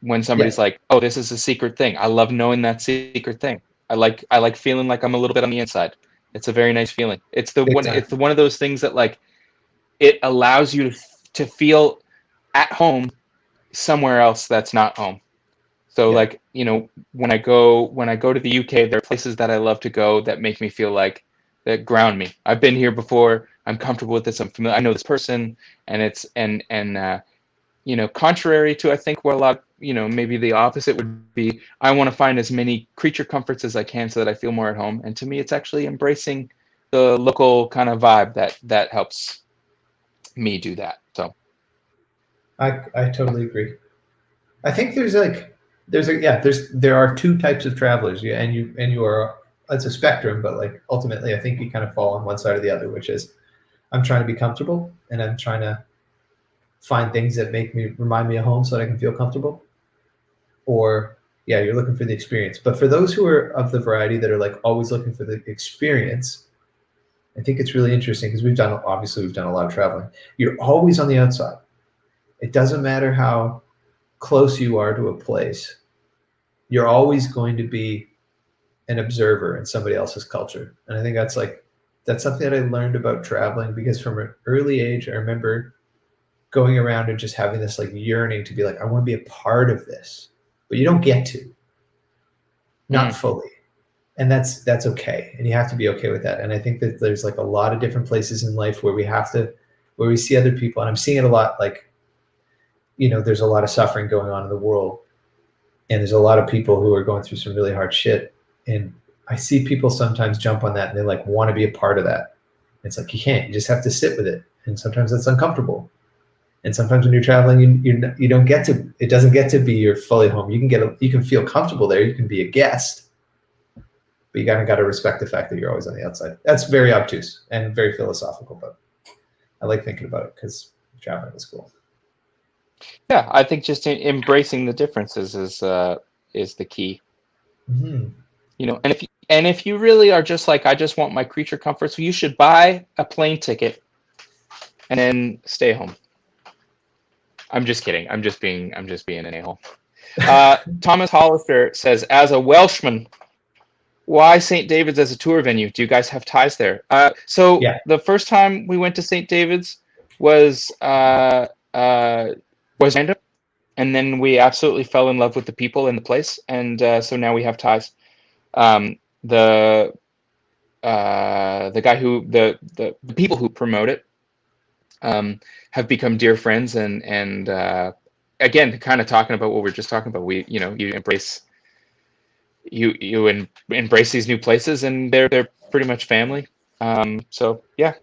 when somebody's like, oh, this is a secret thing. I love knowing that secret thing. I like feeling like I'm a little bit on the inside. It's a very nice feeling. It's one of those things that like it allows you to feel at home somewhere else that's not home. So like, you know, when I go to the UK, there are places that I love to go that make me feel like that ground me. I've been here before. I'm comfortable with this. I'm familiar. I know this person, and it's you know, contrary to I think where a lot, you know, maybe the opposite would be, I want to find as many creature comforts as I can so that I feel more at home. And to me, it's actually embracing the local kind of vibe that helps me do that. So I totally agree. I think there are 2 types of travelers. Yeah, and you are, it's a spectrum, but like ultimately I think you kind of fall on one side or the other, which is I'm trying to be comfortable and I'm trying to find things that remind me of home so that I can feel comfortable. Or you're looking for the experience. But for those who are of the variety that are like always looking for the experience, I think it's really interesting because we've done a lot of traveling. You're always on the outside. It doesn't matter how close you are to a place. You're always going to be an observer in somebody else's culture. And I think that's something that I learned about traveling, because from an early age, I remember going around and just having this like yearning to be like, I want to be a part of this, but you don't get to, not fully. and that's okay, and you have to be okay with that. And I think that there's like a lot of different places in life where we see other people, and I'm seeing it a lot. Like, there's a lot of suffering going on in the world, and there's a lot of people who are going through some really hard shit, and I see people sometimes jump on that and they like want to be a part of that. It's like you can't. You just have to sit with it, and sometimes it's uncomfortable. And sometimes when you're traveling, you don't get to. It doesn't get to be your fully home. You can feel comfortable there. You can be a guest, but you got to respect the fact that you're always on the outside. That's very obtuse and very philosophical, but I like thinking about it because traveling is cool. Yeah, I think just embracing the differences is the key. Mm-hmm. And if you really are just like, I just want my creature comforts, you should buy a plane ticket and then stay home. I'm just kidding. I'm just being an a-hole. Thomas Hollister says, as a Welshman, why St. David's as a tour venue? Do you guys have ties there? So Yeah. The first time we went to St. David's was random, and then we absolutely fell in love with the people and the place, and so now we have ties. The guy who the people who promote it have become dear friends, and again, kind of talking about what we were just talking about. You embrace. You embrace these new places, and they're pretty much family. So yeah,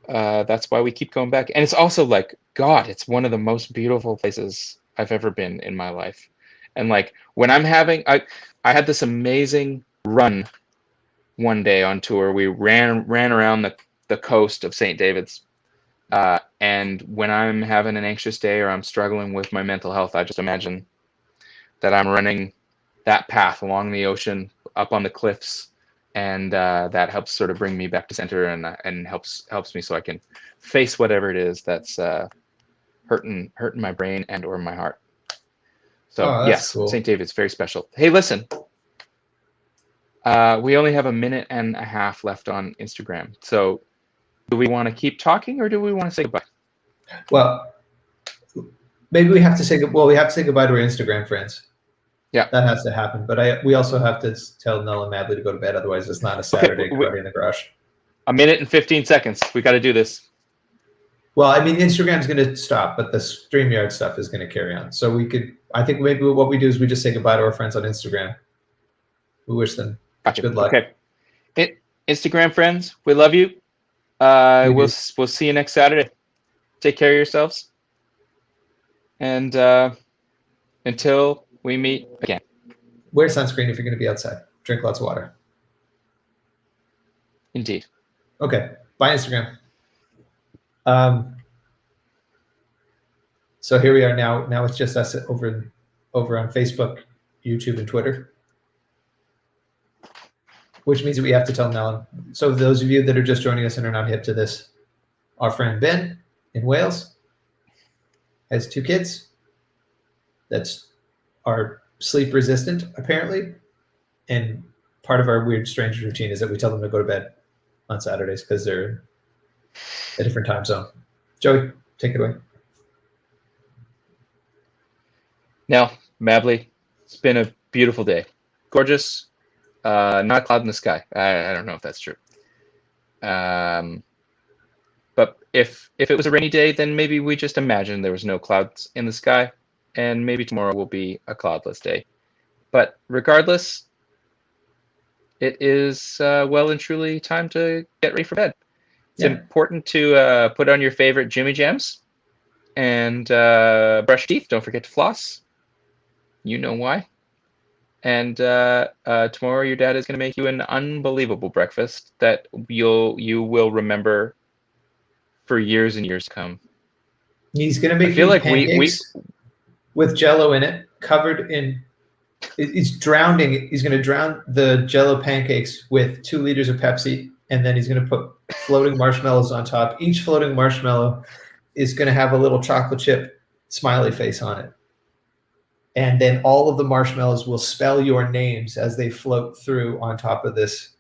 that's why we keep going back. And it's also like, God, it's one of the most beautiful places I've ever been in my life. And like when I had this amazing run one day on tour. We ran around the coast of St. David's. And when I'm having an anxious day or I'm struggling with my mental health, I just imagine that I'm running that path along the ocean, up on the cliffs, and that helps sort of bring me back to center and helps me so I can face whatever it is that's hurting my brain and or my heart. So yes, Cool. St. David's, very special. Hey, listen, we only have a minute and a half left on Instagram. So do we want to keep talking or do we want to say goodbye? Well, maybe we have to say goodbye to our Instagram friends. Yeah, that has to happen. But we also have to tell Nell and Madly to go to bed. Otherwise, it's not a Saturday party in the garage. A minute and 15 seconds. We got to do this. Well, I mean, Instagram's going to stop, but the StreamYard stuff is going to carry on. So I think maybe what we do is we just say goodbye to our friends on Instagram. We wish them good luck. Okay. Instagram friends, we love you. We'll see you next Saturday. Take care of yourselves. And until we meet again. Wear sunscreen if you're going to be outside. Drink lots of water. Indeed. Okay. Bye, Instagram. So here we are now. Now it's just us over on Facebook, YouTube, and Twitter, which means that we have to tell Nell. So those of you that are just joining us and are not hip to this, our friend Ben in Wales has 2 kids that are sleep resistant, apparently. And part of our weird, strange routine is that we tell them to go to bed on Saturdays because they're in a different time zone. Joey, take it away. Now, Mably, it's been a beautiful day. Gorgeous. Not a cloud in the sky. I don't know if that's true. But if it was a rainy day, then maybe we just imagine there was no clouds in the sky, and maybe tomorrow will be a cloudless day. But regardless, it is well and truly time to get ready for bed. It's important to put on your favorite Jimmy Jams and brush teeth. Don't forget to floss. You know why. And tomorrow your dad is going to make you an unbelievable breakfast that you will remember for years and years to come. He's going to make you pancakes with Jell-O in it, covered in. He's drowning. He's going to drown the Jell-O pancakes with 2 liters of Pepsi, and then he's going to put floating marshmallows on top. Each floating marshmallow is going to have a little chocolate chip smiley face on it. And then all of the marshmallows will spell your names as they float through on top of this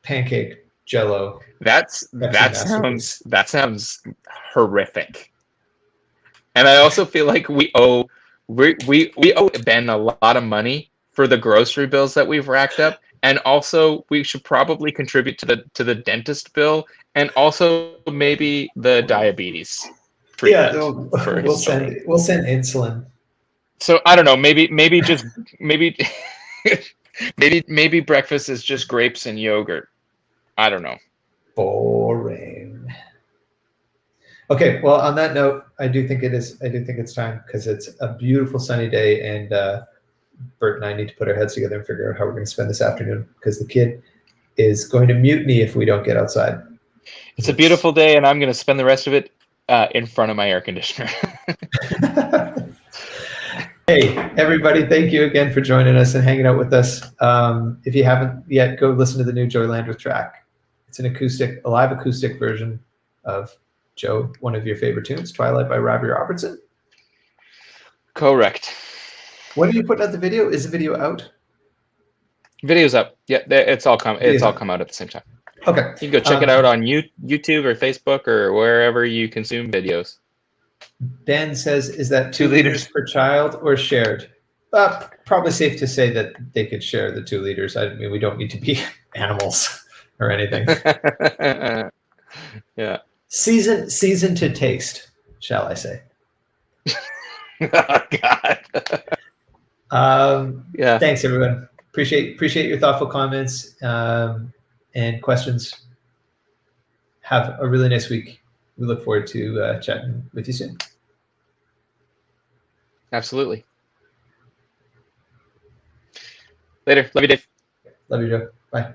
pancake Jell-O. That sounds horrific. And I also feel like we owe Ben a lot of money for the grocery bills that we've racked up, and also we should probably contribute to the dentist bill, and also maybe the diabetes Yeah, treatment for we'll his children. send insulin. So I don't know, maybe just maybe maybe breakfast is just grapes and yogurt. I don't know. Boring. Okay, well, on that note, I do think it's time because it's a beautiful sunny day, and Bert and I need to put our heads together and figure out how we're going to spend this afternoon because the kid is going to mutiny if we don't get outside. It's a beautiful day, and I'm going to spend the rest of it in front of my air conditioner. Hey, everybody, thank you again for joining us and hanging out with us. If you haven't yet, go listen to the new Joyland with Track. It's a live acoustic version of Joe, one of your favorite tunes, Twilight by Robbie Robertson. Correct. When are you putting out the video? Is the video out? Video's up. Yeah, it's all come out at the same time. Okay. You can go check it out on YouTube or Facebook or wherever you consume videos. Ben says, is that 2 liters per child or shared? Probably safe to say that they could share the 2 liters. I mean, we don't need to be animals or anything. Yeah. Season to taste, shall I say. Oh, God. Yeah. Thanks, everyone. Appreciate your thoughtful comments and questions. Have a really nice week. We look forward to chatting with you soon. Absolutely. Later. Love you, Dave. Love you, Joe. Bye.